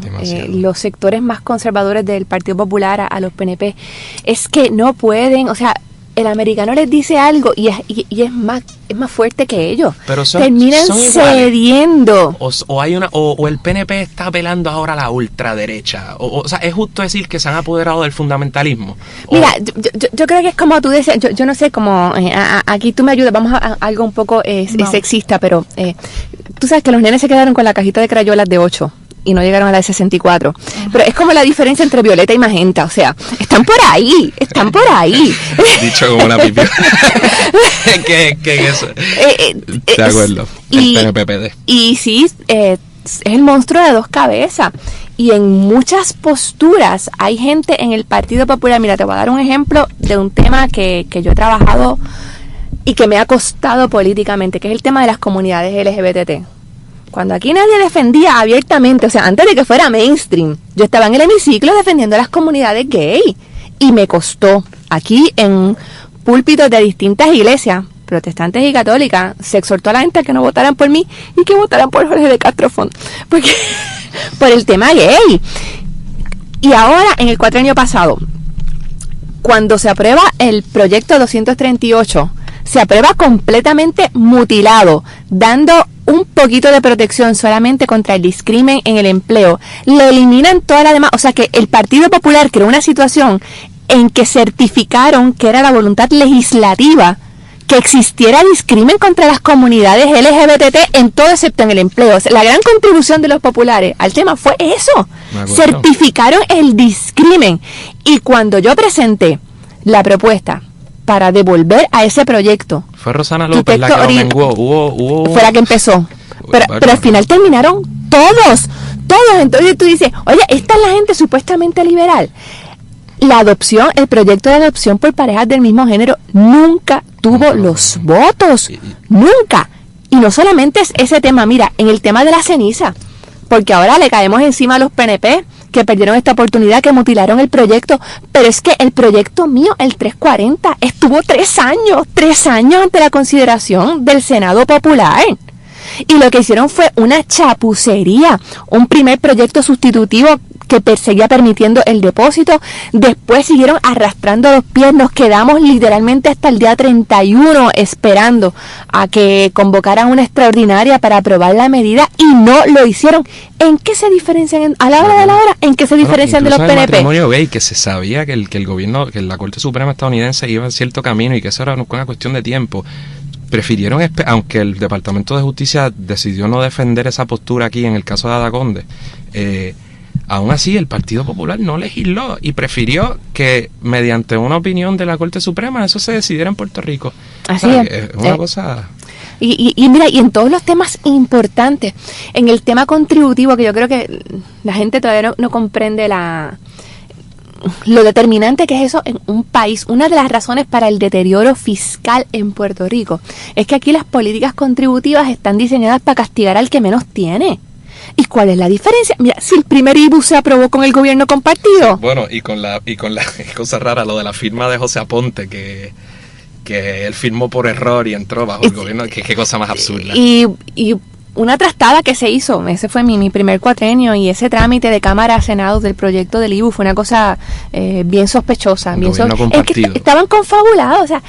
los sectores más conservadores del Partido Popular a los PNP, es que no pueden, o sea, el americano les dice algo y es más fuerte que ellos. Pero terminan cediendo. O el PNP está apelando ahora a la ultraderecha. O sea, es justo decir que se han apoderado del fundamentalismo. Mira, yo creo que es como tú decías, yo no sé cómo, aquí tú me ayudas, vamos a algo un poco sexista, pero tú sabes que los nenes se quedaron con la cajita de crayolas de 8. Y no llegaron a la de 64. Pero es como la diferencia entre violeta y magenta. O sea, están por ahí. Dicho como una pipi. ¿Qué es eso? De acuerdo. El PNPPD. Y sí, es el monstruo de 2 cabezas. Y en muchas posturas hay gente en el Partido Popular. Mira, te voy a dar un ejemplo de un tema que yo he trabajado y que me ha costado políticamente, que es el tema de las comunidades LGBT. Cuando aquí nadie defendía abiertamente, o sea, antes de que fuera mainstream, yo estaba en el hemiciclo defendiendo a las comunidades gay. Y me costó, aquí en púlpitos de distintas iglesias, protestantes y católicas, se exhortó a la gente a que no votaran por mí y que votaran por Jorge de Castro Font, porque por el tema gay. Y ahora, en el cuatrienio pasado, cuando se aprueba el proyecto 238, se aprueba completamente mutilado, dando un poquito de protección solamente contra el discrimen en el empleo. Le eliminan toda la demás, o sea que el Partido Popular creó una situación en que certificaron que era la voluntad legislativa que existiera discrimen contra las comunidades LGBT en todo excepto en el empleo. O sea, la gran contribución de los populares al tema fue eso. Certificaron el discrimen. Y cuando yo presenté la propuesta para devolver a ese proyecto, fue Rosana López la que lo menguó. Fue la que empezó. Pero al final terminaron todos. Entonces tú dices, oye, esta es la gente supuestamente liberal. La adopción, el proyecto de adopción por parejas del mismo género nunca tuvo los votos. Nunca. Y no solamente es ese tema, mira, en el tema de la ceniza, porque ahora le caemos encima a los PNP que perdieron esta oportunidad, que mutilaron el proyecto, pero es que el proyecto mío, el 340, estuvo 3 años ante la consideración del Senado Popular. Y lo que hicieron fue una chapucería, un primer proyecto sustitutivo que seguía permitiendo el depósito, después siguieron arrastrando los pies, nos quedamos literalmente hasta el día 31 esperando a que convocaran una extraordinaria para aprobar la medida y no lo hicieron. ¿En qué se diferencian a la hora de la hora? ¿En qué se diferencian de los PNP? El matrimonio gay, que se sabía que el gobierno, que la Corte Suprema estadounidense iba en cierto camino y que eso era una cuestión de tiempo, prefirieron, aunque el Departamento de Justicia decidió no defender esa postura aquí en el caso de Ada Conde, aún así el Partido Popular no legisló y prefirió que mediante una opinión de la Corte Suprema eso se decidiera en Puerto Rico. Así es una cosa... Y mira, y en todos los temas importantes, en el tema contributivo, que yo creo que la gente todavía no comprende lo determinante que es eso en un país. Una de las razones para el deterioro fiscal en Puerto Rico es que aquí las políticas contributivas están diseñadas para castigar al que menos tiene. ¿Y cuál es la diferencia? Mira, si el primer IBU se aprobó con el gobierno compartido. Sí, bueno, y con la cosa rara, lo de la firma de José Aponte, que él firmó por error y entró bajo el gobierno, qué cosa más absurda. Y una trastada que se hizo, ese fue mi primer cuatrenio, y ese trámite de Cámara a Senado del proyecto del IBU fue una cosa bien sospechosa. Es que estaban confabulados, o sea,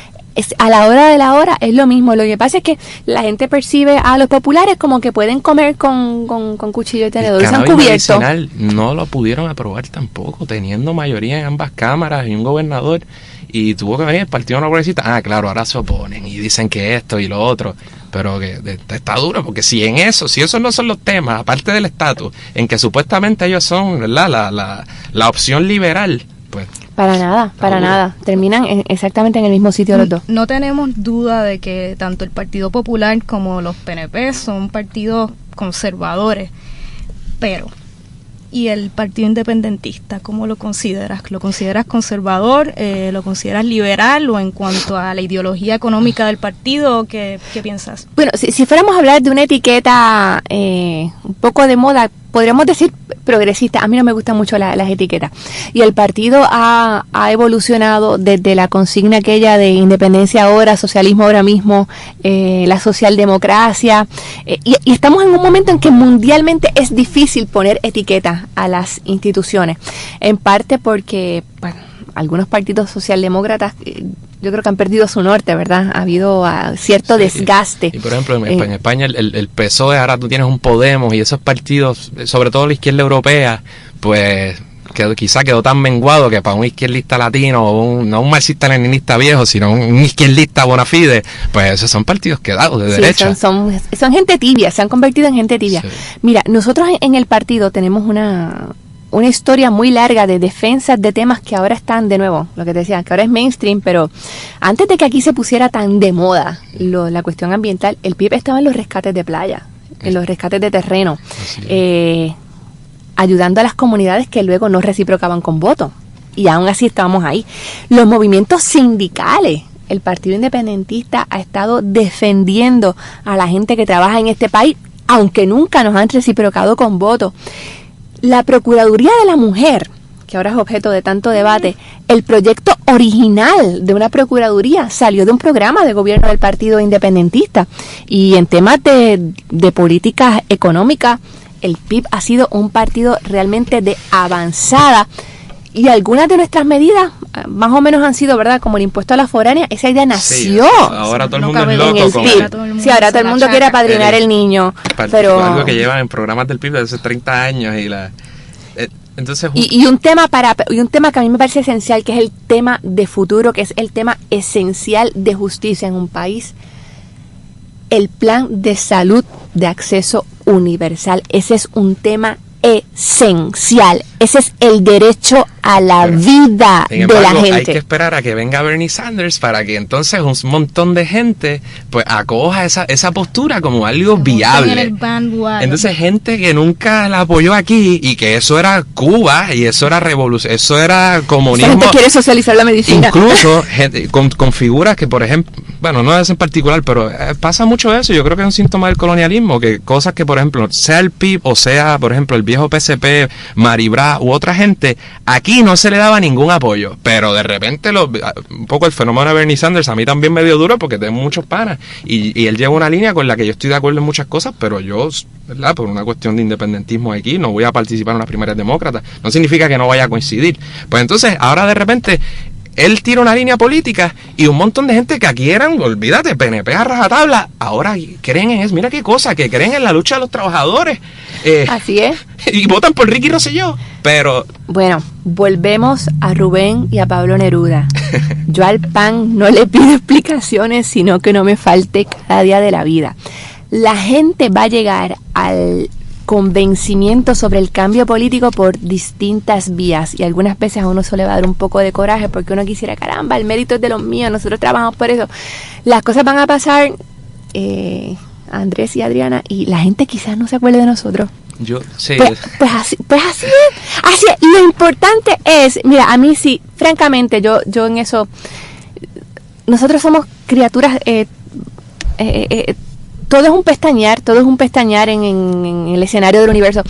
a la hora de la hora es lo mismo. Lo que pasa es que la gente percibe a los populares como que pueden comer con cuchillo y tenedor. El cannabis medicinal no lo pudieron aprobar tampoco, teniendo mayoría en ambas cámaras y un gobernador, y tuvo que venir el Partido No Progresista. Claro, ahora se oponen y dicen que esto y lo otro, pero que está duro, porque si esos no son los temas, aparte del estatus, en que supuestamente ellos son, ¿verdad?, la opción liberal, pues... Para nada. Terminan exactamente en el mismo sitio los dos. No tenemos duda de que tanto el Partido Popular como los PNP son partidos conservadores, pero ¿y el Partido Independentista cómo lo consideras? ¿Lo consideras conservador? ¿Lo consideras liberal? ¿O en cuanto a la ideología económica del partido, qué piensas? Bueno, si fuéramos a hablar de una etiqueta un poco de moda, podríamos decir progresista. A mí no me gustan mucho las etiquetas. Y el partido ha evolucionado desde la consigna aquella de independencia ahora, socialismo ahora mismo, la socialdemocracia. Y estamos en un momento en que mundialmente es difícil poner etiquetas a las instituciones. En parte porque, bueno, algunos partidos socialdemócratas yo creo que han perdido su norte, ¿verdad? Ha habido cierto desgaste. Y por ejemplo, en España el PSOE, ahora tú tienes un Podemos y esos partidos, sobre todo la izquierda europea, pues quizá quedó tan menguado que para un izquierdista latino, no un marxista-leninista viejo, sino un izquierdista bona fide, pues esos son partidos quedados de derecha. Son gente tibia, se han convertido en gente tibia. Sí. Mira, nosotros en el partido tenemos una historia muy larga de defensas de temas que ahora están, de nuevo, lo que te decía, que ahora es mainstream, pero antes de que aquí se pusiera tan de moda la cuestión ambiental, el PIB estaba en los rescates de playa, en los rescates de terreno, ayudando a las comunidades que luego no reciprocaban con votos, y aún así estábamos ahí. Los movimientos sindicales, el Partido Independentista ha estado defendiendo a la gente que trabaja en este país, aunque nunca nos han reciprocado con votos. La Procuraduría de la Mujer, que ahora es objeto de tanto debate, el proyecto original de una procuraduría salió de un programa de gobierno del Partido Independentista. Y en temas de políticas económicas, el PIB ha sido un partido realmente de avanzada. Y algunas de nuestras medidas, más o menos han sido, ¿verdad? Como el impuesto a la foránea, esa idea nació. Sí, ahora todo el mundo es loco con PIB. Sí, ahora todo el mundo quiere apadrinar el niño. Pero algo que llevan en programas del PIB desde hace 30 años entonces y un tema que a mí me parece esencial, que es el tema de futuro, que es el tema esencial de justicia en un país, el plan de salud de acceso universal. Ese es un tema esencial. Ese es el derecho a la vida de la gente. Hay que esperar a que venga Bernie Sanders para que entonces un montón de gente pues acoja esa postura como algo viable. Entonces gente que nunca la apoyó aquí y que eso era Cuba y eso era revolución, eso era comunismo. La gente quiere socializar la medicina. Incluso gente, con figuras que, por ejemplo, bueno, no es en particular, pero pasa mucho eso. Yo creo que es un síntoma del colonialismo, que cosas que, por ejemplo, sea el PIB o sea, por ejemplo, el viejo PSP, Maribra u otra gente, aquí no se le daba ningún apoyo, pero de repente un poco el fenómeno de Bernie Sanders a mí también me dio duro porque tengo muchos panas y él lleva una línea con la que yo estoy de acuerdo en muchas cosas, pero yo, ¿verdad? Por una cuestión de independentismo aquí no voy a participar en las primarias demócratas, no significa que no vaya a coincidir. Pues entonces ahora de repente él tira una línea política y un montón de gente que aquí eran, olvídate, PNP a rajatabla, ahora creen en eso. Mira qué cosa, que creen en la lucha de los trabajadores. Así es. Y votan por Ricky Rosselló. Pero bueno, volvemos a Rubén y a Pablo Neruda. Yo al PAN no le pido explicaciones, sino que no me falte cada día de la vida. La gente va a llegar al convencimiento sobre el cambio político por distintas vías, y algunas veces a uno se le va a dar un poco de coraje porque uno quisiera, caramba, el mérito es de los míos, nosotros trabajamos por eso. Las cosas van a pasar, Andrés y Adriana, y la gente quizás no se acuerde de nosotros. Yo sí. Pues así es. Lo importante es, mira, a mí sí, francamente, yo en eso, nosotros somos criaturas, todo es un pestañear en el escenario del universo.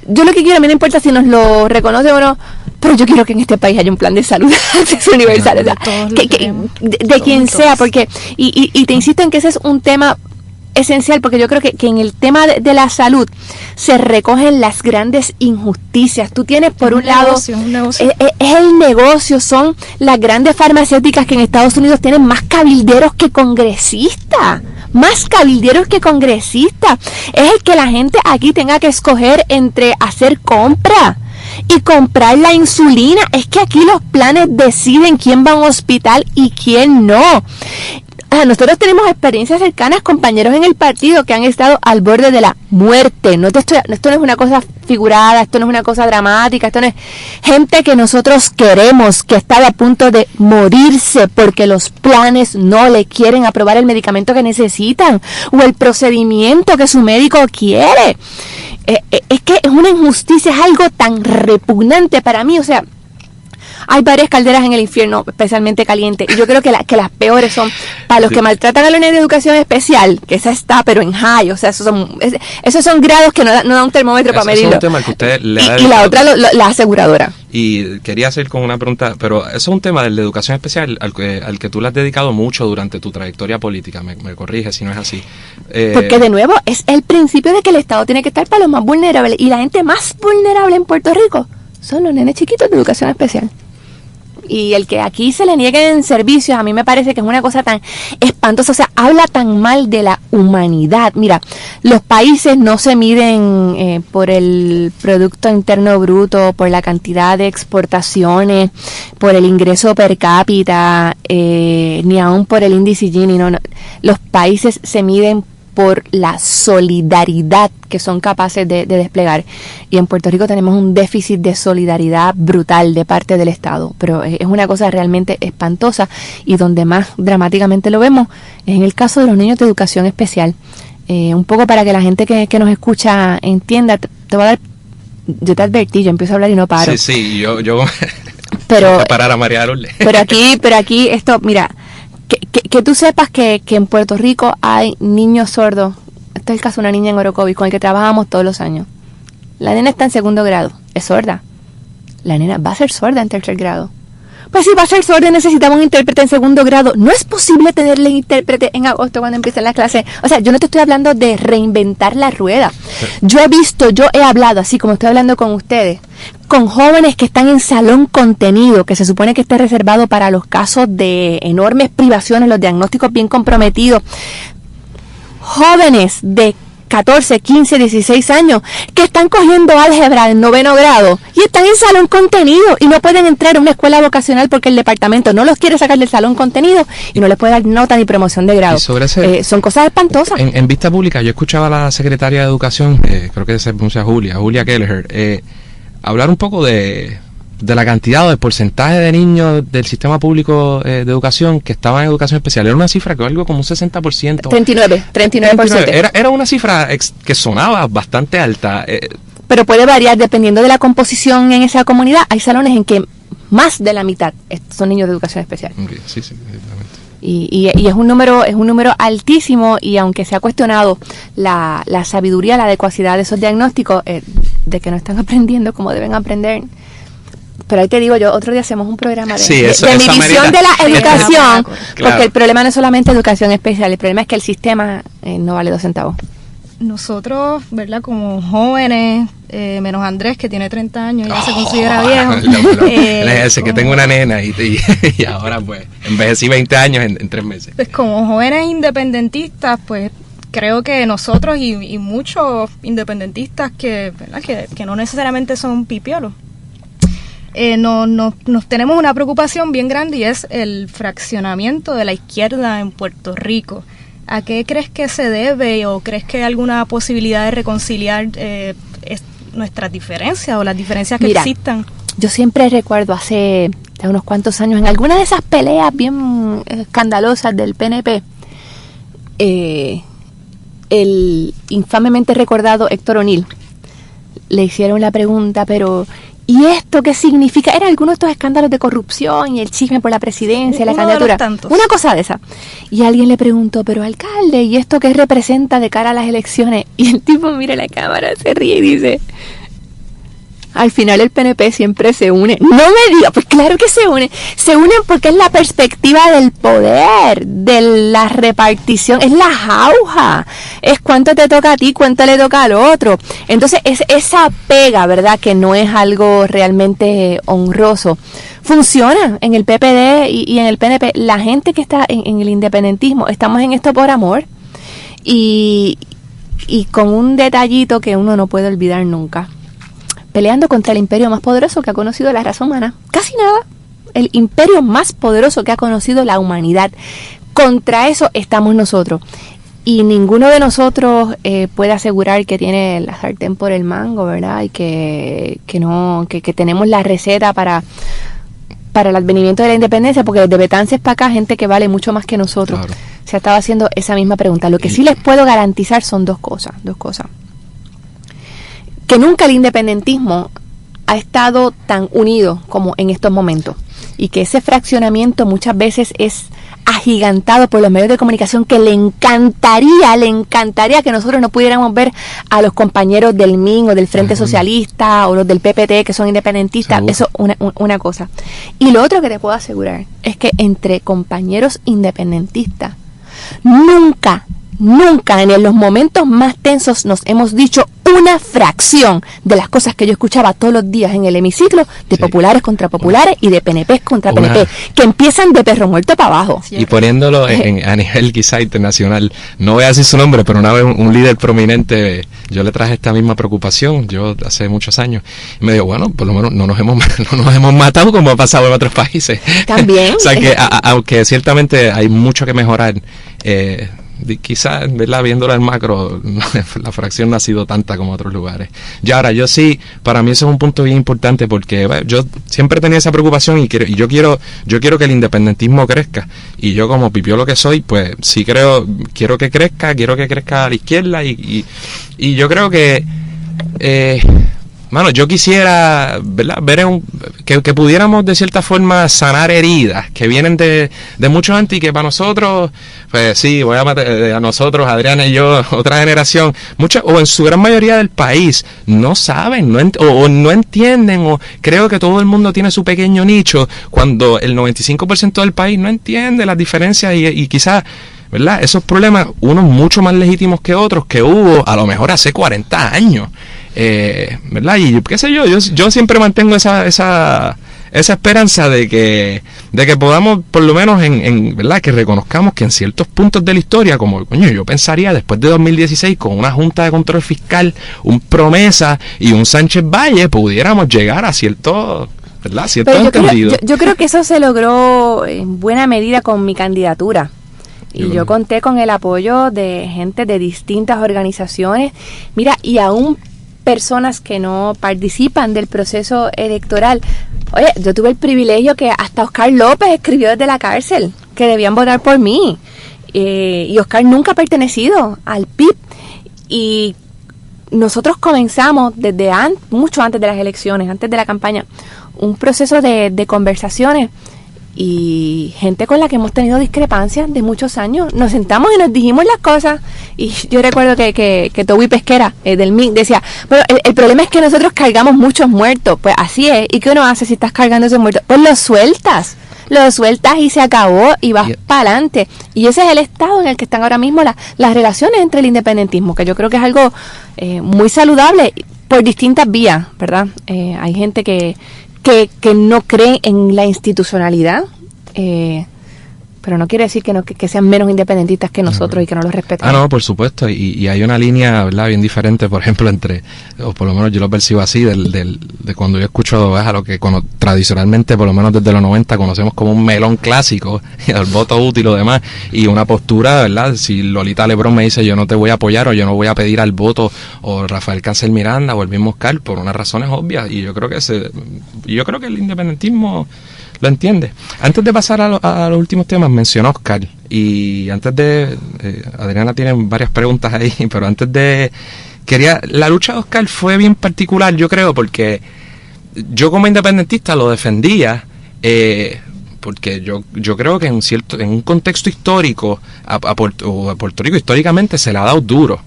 Yo lo que quiero, a mí no importa si nos lo reconoce o no, pero yo quiero que en este país haya un plan de salud acceso universal, o sea, de quien sea, porque y te insisto en que ese es un tema esencial, porque yo creo que en el tema de la salud se recogen las grandes injusticias. Tú tienes por un lado es el negocio, son las grandes farmacéuticas que en Estados Unidos tienen más cabilderos que congresistas. Es el que la gente aquí tenga que escoger entre hacer compra y comprar la insulina. Es que aquí los planes deciden quién va a un hospital y quién no. Nosotros tenemos experiencias cercanas, compañeros en el partido que han estado al borde de la muerte. Esto no es una cosa figurada, esto no es una cosa dramática, esto no es gente que nosotros queremos, que está a punto de morirse porque los planes no le quieren aprobar el medicamento que necesitan o el procedimiento que su médico quiere. Es que es una injusticia, es algo tan repugnante para mí, o sea, hay varias calderas en el infierno, especialmente calientes, y yo creo que las peores son para los que maltratan a la niña de educación especial, que esa está, pero en high, o sea, esos son grados que no da un termómetro para medirlo. Es un tema que usted le da y la otra, la aseguradora. Y quería hacer con una pregunta, pero eso es un tema de la educación especial al que tú le has dedicado mucho durante tu trayectoria política, me corrige si no es así. Porque de nuevo, es el principio de que el Estado tiene que estar para los más vulnerables, y la gente más vulnerable en Puerto Rico son los nenes chiquitos de educación especial. Y el que aquí se le nieguen servicios, a mí me parece que es una cosa tan espantosa, o sea, habla tan mal de la humanidad. Mira, los países no se miden por el Producto Interno Bruto, por la cantidad de exportaciones, por el ingreso per cápita, ni aún por el índice Gini, no. Los países se miden por la solidaridad que son capaces de desplegar. Y en Puerto Rico tenemos un déficit de solidaridad brutal de parte del Estado, pero es una cosa realmente espantosa, y donde más dramáticamente lo vemos es en el caso de los niños de educación especial. Un poco para que la gente que nos escucha entienda, te voy a dar, yo te advertí, yo empiezo a hablar y no paro. Sí, yo pero parar a María Lourdes. Pero aquí esto, mira, que tú sepas que en Puerto Rico hay niños sordos. Este es el caso de una niña en Orocovis con el que trabajamos todos los años. La nena está en 2º grado, es sorda. la nena va a ser sorda en tercer grado. Pues si va a ser sorda, necesitamos un intérprete en segundo grado. No es posible tenerle intérprete en agosto cuando empiecen las clases. O sea, yo no te estoy hablando de reinventar la rueda. Yo he hablado, así como estoy hablando con ustedes, con jóvenes que están en salón contenido, que se supone que esté reservado para los casos de enormes privaciones, los diagnósticos bien comprometidos. Jóvenes de 14, 15, 16 años que están cogiendo álgebra en 9º grado y están en salón contenido y no pueden entrar a una escuela vocacional porque el departamento no los quiere sacar del salón contenido y no les puede dar nota ni promoción de grado. Son cosas espantosas. En vista pública, yo escuchaba a la secretaria de Educación, creo que se pronuncia Julia Kelleher, hablar un poco de la cantidad o del porcentaje de niños del sistema público de educación que estaban en educación especial. Era una cifra que algo como un 60%. 39%. Era una cifra que sonaba bastante alta. Pero puede variar dependiendo de la composición en esa comunidad. Hay salones en que más de la mitad son niños de educación especial. Sí, exactamente. Y es un número altísimo, y aunque se ha cuestionado la sabiduría, la adecuacidad de esos diagnósticos, de que no están aprendiendo como deben aprender. Pero ahí te digo yo, otro día hacemos un programa de mi visión de la educación, claro. Porque el problema no es solamente educación especial, el problema es que el sistema no vale 2 centavos. Nosotros, ¿verdad? Como jóvenes, menos Andrés, que tiene 30 años y ya se considera viejo. Ese que tengo una nena y ahora pues envejecí 20 años en 3 meses. Pues como jóvenes independentistas, pues creo que nosotros y muchos independentistas ¿verdad? que no necesariamente son pipiolos, nos tenemos una preocupación bien grande, y es el fraccionamiento de la izquierda en Puerto Rico. ¿A qué crees que se debe, o crees que hay alguna posibilidad de reconciliar nuestras diferencias o las diferencias que existan? Yo siempre recuerdo hace unos cuantos años, en alguna de esas peleas bien escandalosas del PNP, el infamemente recordado Héctor O'Neill le hicieron la pregunta, pero ¿y esto qué significa? Eran algunos de estos escándalos de corrupción y el chisme por la presidencia, la candidatura. Una cosa de esa. Y alguien le preguntó, pero alcalde, ¿y esto qué representa de cara a las elecciones? Y el tipo mira la cámara, se ríe y dice, al final el PNP siempre se une. No me diga, pues claro que se unen. Se unen porque es la perspectiva del poder, de la repartición, es la jauja. Es cuánto te toca a ti, cuánto le toca al otro. Entonces, es esa pega, ¿verdad? Que no es algo realmente honroso. Funciona en el PPD y en el PNP. La gente que está en el independentismo, estamos en esto por amor. Y con un detallito que uno no puede olvidar nunca. Peleando contra el imperio más poderoso que ha conocido la raza humana. Casi nada. El imperio más poderoso que ha conocido la humanidad. Contra eso estamos nosotros. Y ninguno de nosotros puede asegurar que tiene la sartén por el mango, ¿verdad? Y que tenemos la receta para el advenimiento de la independencia, porque desde Betances para acá, gente que vale mucho más que nosotros. Claro. Se estaba haciendo esa misma pregunta. Lo que sí les puedo garantizar son dos cosas. Que nunca el independentismo ha estado tan unido como en estos momentos, y que ese fraccionamiento muchas veces es agigantado por los medios de comunicación, que le encantaría que nosotros no pudiéramos ver a los compañeros del MIN o del Frente Socialista o los del PPT que son independentistas. Seguro. Eso una cosa. Y lo otro que te puedo asegurar es que entre compañeros independentistas nunca en los momentos más tensos nos hemos dicho una fracción de las cosas que yo escuchaba todos los días en el hemiciclo, de populares contra populares y de PNP contra PNP, que empiezan de perro muerto para abajo. Y poniéndolo a nivel quizá internacional, no voy a decir su nombre, pero una vez un líder prominente, yo le traje esta misma preocupación, yo hace muchos años, y me dijo, bueno, por lo menos no nos hemos matado como ha pasado en otros países. También. O sea que aunque ciertamente hay mucho que mejorar, quizás, ¿verdad? Viéndola en macro, la fracción no ha sido tanta como otros lugares. Y ahora, yo sí, para mí eso es un punto bien importante, porque yo siempre tenía esa preocupación y yo quiero que el independentismo crezca. Y yo, como pipiolo que soy, pues sí quiero que crezca a la izquierda, y yo creo que Mano, yo quisiera, ¿verdad?, ver que pudiéramos de cierta forma sanar heridas que vienen de mucho antes y que para nosotros, pues sí, voy a meter a nosotros, Adriana y yo, otra generación, o en su gran mayoría del país, no saben, o no entienden, o creo que todo el mundo tiene su pequeño nicho, cuando el 95% del país no entiende las diferencias y quizás, ¿verdad?, esos problemas, unos mucho más legítimos que otros, que hubo a lo mejor hace 40 años. ¿Verdad? Y qué sé yo siempre mantengo esa esperanza de que podamos, por lo menos ¿verdad?, que reconozcamos que en ciertos puntos de la historia, como yo pensaría después de 2016, con una Junta de Control Fiscal, un Promesa y un Sánchez Valle, pudiéramos llegar a cierto, ¿verdad?, cierto entendido. Yo creo que eso se logró en buena medida con mi candidatura. Y yo conté con el apoyo de gente de distintas organizaciones. Mira, y aún personas que no participan del proceso electoral. Oye, yo tuve el privilegio que hasta Oscar López escribió desde la cárcel que debían votar por mí. Y Oscar nunca ha pertenecido al PIB. Y nosotros comenzamos desde mucho antes de las elecciones, antes de la campaña, un proceso de conversaciones. Y gente con la que hemos tenido discrepancias de muchos años, nos sentamos y nos dijimos las cosas. Y yo recuerdo que Toby Pesquera del MIC decía, bueno, el problema es que nosotros cargamos muchos muertos. Pues así es. ¿Y qué uno hace si estás cargando esos muertos? Pues los sueltas y se acabó y vas para adelante. Y ese es el estado en el que están ahora mismo las relaciones entre el independentismo, que yo creo que es algo muy saludable por distintas vías, ¿verdad? Hay gente que no cree en la institucionalidad, pero no quiere decir que sean menos independentistas que nosotros y que no los respetamos. No, por supuesto, y hay una línea, ¿verdad?, bien diferente, por ejemplo, entre, o por lo menos yo lo percibo así, de cuando yo escucho a lo que tradicionalmente, por lo menos desde los 90, conocemos como un melón clásico, el voto útil o demás, y una postura, ¿verdad? Si Lolita Lebrón me dice yo no te voy a apoyar o yo no voy a pedir al voto, o Rafael Cáncer Miranda o el mismo Oscar, por unas razones obvias, y yo creo que el independentismo lo entiende. Antes de pasar a los últimos temas, mencionó Oscar, y antes de Adriana tiene varias preguntas ahí, pero la lucha de Oscar fue bien particular, yo creo, porque yo como independentista lo defendía, porque yo creo que en un contexto histórico a Puerto Rico históricamente se le ha dado duro.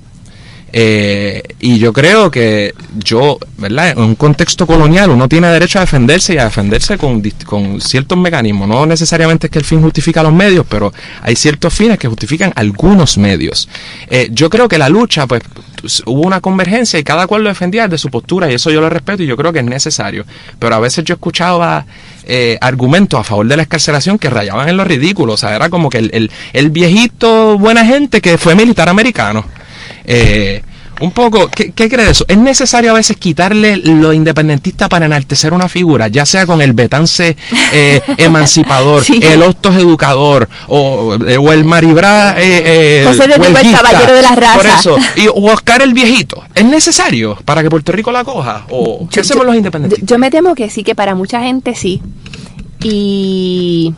Y yo creo que ¿verdad?, en un contexto colonial uno tiene derecho a defenderse y a defenderse con ciertos mecanismos. No necesariamente es que el fin justifica los medios, pero hay ciertos fines que justifican algunos medios. Yo creo que la lucha, pues, hubo una convergencia y cada cual lo defendía desde su postura, y eso yo lo respeto y yo creo que es necesario. Pero a veces yo escuchaba argumentos a favor de la excarcelación que rayaban en lo ridículo. O sea, era como que el viejito buena gente que fue militar americano. Un poco, ¿qué cree de eso? ¿Es necesario a veces quitarle lo independentista para enaltecer una figura, ya sea con el Betance emancipador, sí, el Hostos educador, o el Maribra José de Tico, el caballero de las razas? Por eso, o Oscar el viejito, ¿es necesario para que Puerto Rico la coja? ¿O qué hacemos los independentistas? Yo me temo que sí, que para mucha gente sí. Y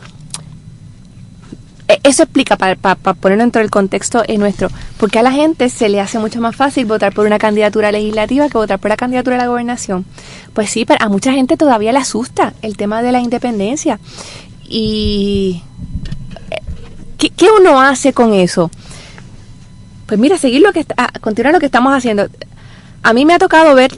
eso explica, para ponerlo dentro del contexto nuestro, porque a la gente se le hace mucho más fácil votar por una candidatura legislativa que votar por la candidatura a la gobernación. Pues sí, pero a mucha gente todavía le asusta el tema de la independencia. Y ¿qué uno hace con eso? Pues mira, continuar lo que estamos haciendo. A mí me ha tocado ver,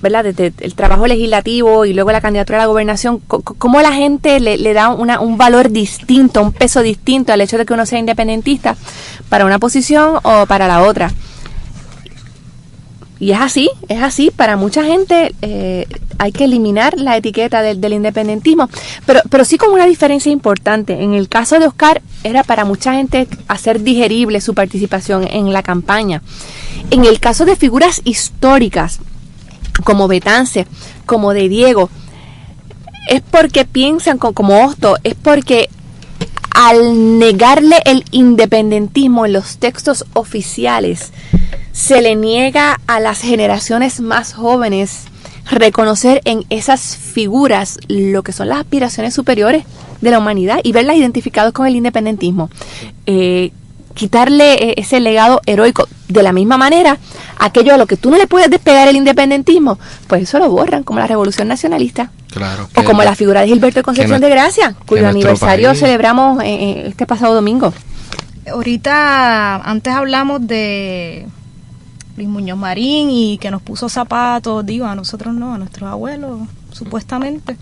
¿verdad?, desde el trabajo legislativo y luego la candidatura a la gobernación, cómo la gente le da un valor distinto, un peso distinto al hecho de que uno sea independentista para una posición o para la otra. Y es así, para mucha gente hay que eliminar la etiqueta del independentismo, pero sí con una diferencia importante. En el caso de Oscar, era para mucha gente hacer digerible su participación en la campaña. En el caso de figuras históricas, como Betance, como de Diego, es porque piensan como Hostos, es porque al negarle el independentismo en los textos oficiales, se le niega a las generaciones más jóvenes reconocer en esas figuras lo que son las aspiraciones superiores de la humanidad y verlas identificados con el independentismo. quitarle ese legado heroico. De la misma manera, aquello a lo que tú no le puedes despegar el independentismo, pues eso lo borran, como la Revolución Nacionalista. Claro. O como la figura de Gilberto Concepción de Gracia, cuyo aniversario celebramos este pasado domingo. Ahorita, antes hablamos de Luis Muñoz Marín y que nos puso zapatos, digo, a nosotros no, a nuestros abuelos, supuestamente.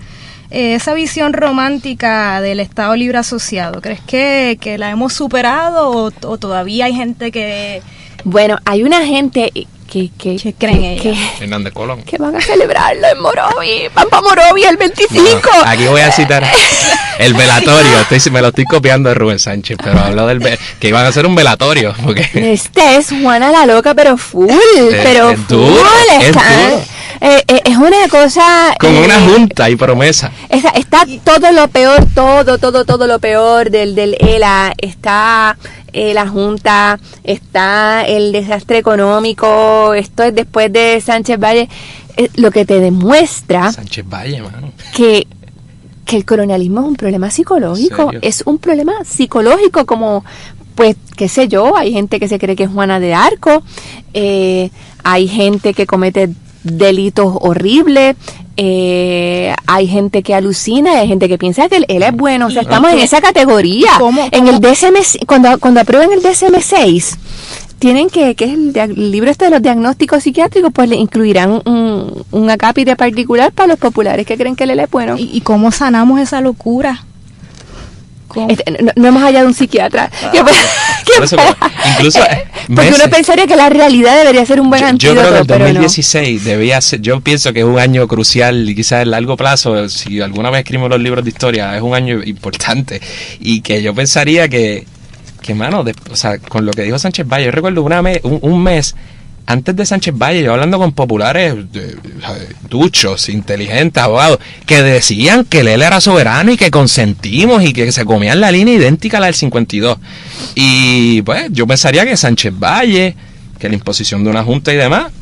Esa visión romántica del Estado Libre Asociado, ¿crees que la hemos superado o todavía hay gente que... Bueno, hay una gente que creen ella? Hernández Colón. Que van a celebrarlo en Morovi, van para Morovi el 25. No, aquí voy a citar el velatorio, me lo estoy copiando de Rubén Sánchez, pero hablo que iban a hacer un velatorio. Porque este es Juana la Loca, pero full, es duro. Es una cosa... Como una junta y promesa. Está todo lo peor, todo lo peor del ELA. Está la junta, está el desastre económico. Esto es después de Sánchez Valle. Lo que te demuestra... Sánchez Valle, mano. Que el colonialismo es un problema psicológico. Es un problema psicológico como... Pues, qué sé yo, hay gente que se cree que es Juana de Arco. Hay gente que comete delitos horribles, hay gente que alucina, hay gente que piensa que él es bueno, o sea, estamos en esa categoría. ¿Cómo? En el DSM, cuando aprueben el DSM-6, tienen que es el libro de los diagnósticos psiquiátricos, pues le incluirán un acápite particular para los populares que creen que él es bueno. ¿Y cómo sanamos esa locura? No hemos hallado un psiquiatra. Incluso porque uno pensaría que la realidad debería ser un buen antídoto. Yo creo que el 2016 debía ser, yo pienso que es un año crucial y quizás en largo plazo, si alguna vez escribimos los libros de historia, es un año importante y que yo pensaría que mano, o sea, con lo que dijo Sánchez Valle, yo recuerdo un mes antes de Sánchez Valle, yo hablando con populares duchos, inteligentes, abogados, que decían que él era soberano y que consentimos y que se comían la línea idéntica a la del 52. Y pues yo pensaría que Sánchez Valle, que la imposición de una junta y demás,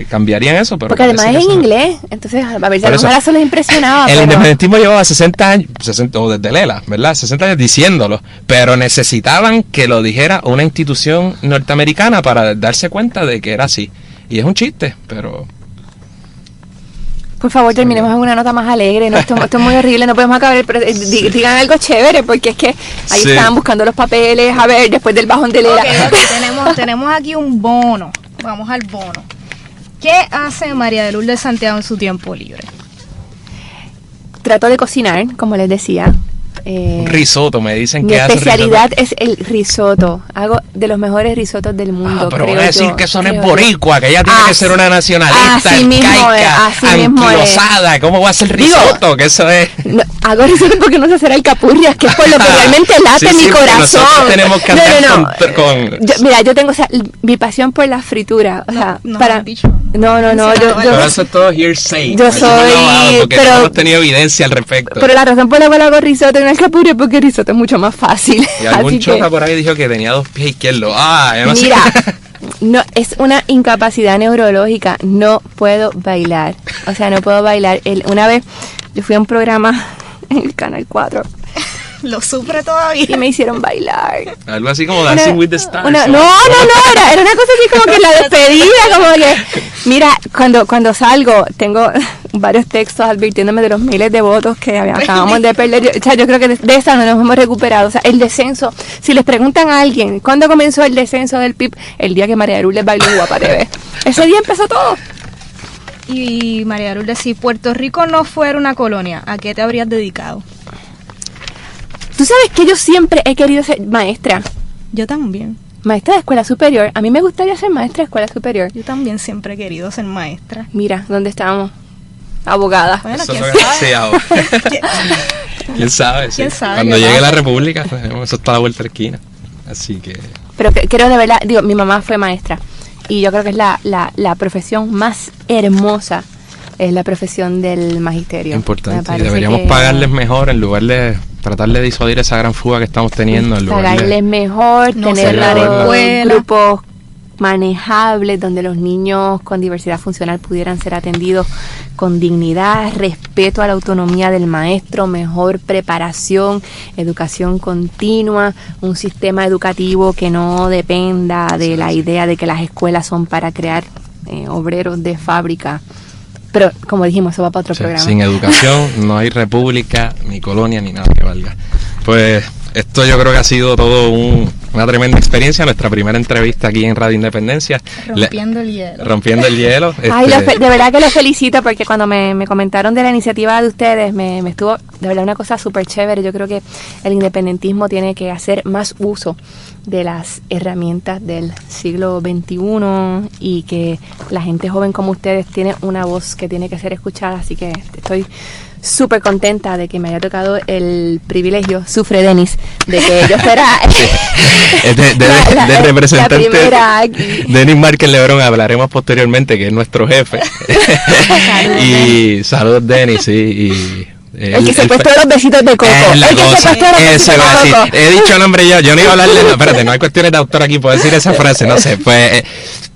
cambiarían eso. Pero porque además es en inglés, entonces a ver si a lo mejor eso les impresionaba. El independentismo llevaba 60 años, o desde Lela, ¿verdad? 60 años diciéndolo, pero necesitaban que lo dijera una institución norteamericana para darse cuenta de que era así. Y es un chiste, pero... Por favor, terminemos en una nota más alegre. No, esto es muy horrible, no podemos acabar. Pero digan algo chévere, porque es que ahí estaban buscando los papeles. A ver, después del bajón de Lela. Okay, tenemos aquí un bono. Vamos al bono. ¿Qué hace María de Lourdes Santiago en su tiempo libre? Trato de cocinar, como les decía. Un risotto, me dicen que hace. Mi especialidad es el risotto. Hago de los mejores risotos del mundo. Pero voy a decir que eso no es boricua, que ella tiene que ser una nacionalista, arcaica, anquilosada. ¿Cómo va a ser risotto? Digo, que eso es. No, hago risotto porque no sé hacer alcapurrias, que es por lo que realmente late mi corazón. Tenemos que andar con... Yo tengo, o sea, mi pasión por la fritura. O sea, no, para. Pero eso es todo hearsay. Yo soy. Porque no hemos tenido evidencia al respecto. Pero la razón por la cual hago risotto en alcapurria es porque risotto es mucho más fácil. Y algún choca por ahí dijo que tenía 2 pies izquierdos. Yo no Mira, sé. No, es una incapacidad neurológica. No puedo bailar. O sea, no puedo bailar. Una vez yo fui a un programa en el Canal 4. Lo sufre todavía. Y me hicieron bailar. Algo así como Dancing with the Stars. No, era una cosa así como que la despedida, como que... Mira, cuando salgo, tengo varios textos advirtiéndome de los miles de votos que acabamos de perder. Yo creo que de esa no nos hemos recuperado. O sea, el descenso, si les preguntan a alguien, ¿cuándo comenzó el descenso del PIB? El día que María de Lourdes bailó en Guapa TV. Ese día empezó todo. Y María de Lourdes, si Puerto Rico no fuera una colonia, ¿a qué te habrías dedicado? Tú sabes que yo siempre he querido ser maestra. Yo también. Maestra de escuela superior. A mí me gustaría ser maestra de escuela superior. Yo también siempre he querido ser maestra. Mira, ¿dónde estamos? Abogada. Bueno, ¿quién sabe? ¿Quién sabe? Sí. ¿Quién sabe? Cuando llegue la república, pues, eso está a la vuelta de la esquina. Así que... Pero creo de verdad, digo, mi mamá fue maestra. Y yo creo que es la profesión más hermosa. Es la profesión del magisterio. Importante. Y deberíamos pagarles mejor en lugar de tratar de disuadir esa gran fuga que estamos teniendo. Pagarles mejor, tener grupos manejables, donde los niños con diversidad funcional pudieran ser atendidos con dignidad, respeto a la autonomía del maestro, mejor preparación, educación continua, un sistema educativo que no dependa de la idea de que las escuelas son para crear obreros de fábrica. Pero, como dijimos, eso va para otro programa. Sin educación no hay república, ni colonia, ni nada que valga. Pues esto yo creo que ha sido todo una tremenda experiencia, nuestra primera entrevista aquí en Radio Independencia. Rompiendo el hielo. Rompiendo el hielo. Ay, de verdad que los felicito, porque cuando me comentaron de la iniciativa de ustedes, me estuvo de verdad una cosa súper chévere. Yo creo que el independentismo tiene que hacer más uso de las herramientas del siglo XXI y que la gente joven como ustedes tiene una voz que tiene que ser escuchada, así que estoy súper contenta de que me haya tocado el privilegio, sufre Denis, de que yo fuera de representante la primera aquí. Denis Márquez Lebrón, hablaremos posteriormente, que es nuestro jefe. Y saludos, Denis, sí, y el que se puso los besitos de coco. He dicho el nombre yo no iba a hablarle, no, espérate, no hay cuestiones de autor aquí, puedo decir esa frase, no sé, pues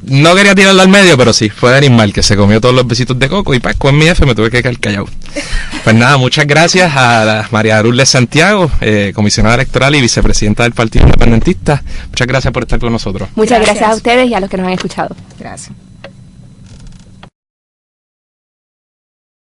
no quería tirarlo al medio, pero sí, fue Denis Márquez, que se comió todos los besitos de coco y Pascu es mi jefe, me tuve que quedar callado. Pues nada, muchas gracias a María Lourdes Santiago, comisionada electoral y vicepresidenta del Partido Independentista. Muchas gracias por estar con nosotros. Muchas gracias a ustedes y a los que nos han escuchado. Gracias.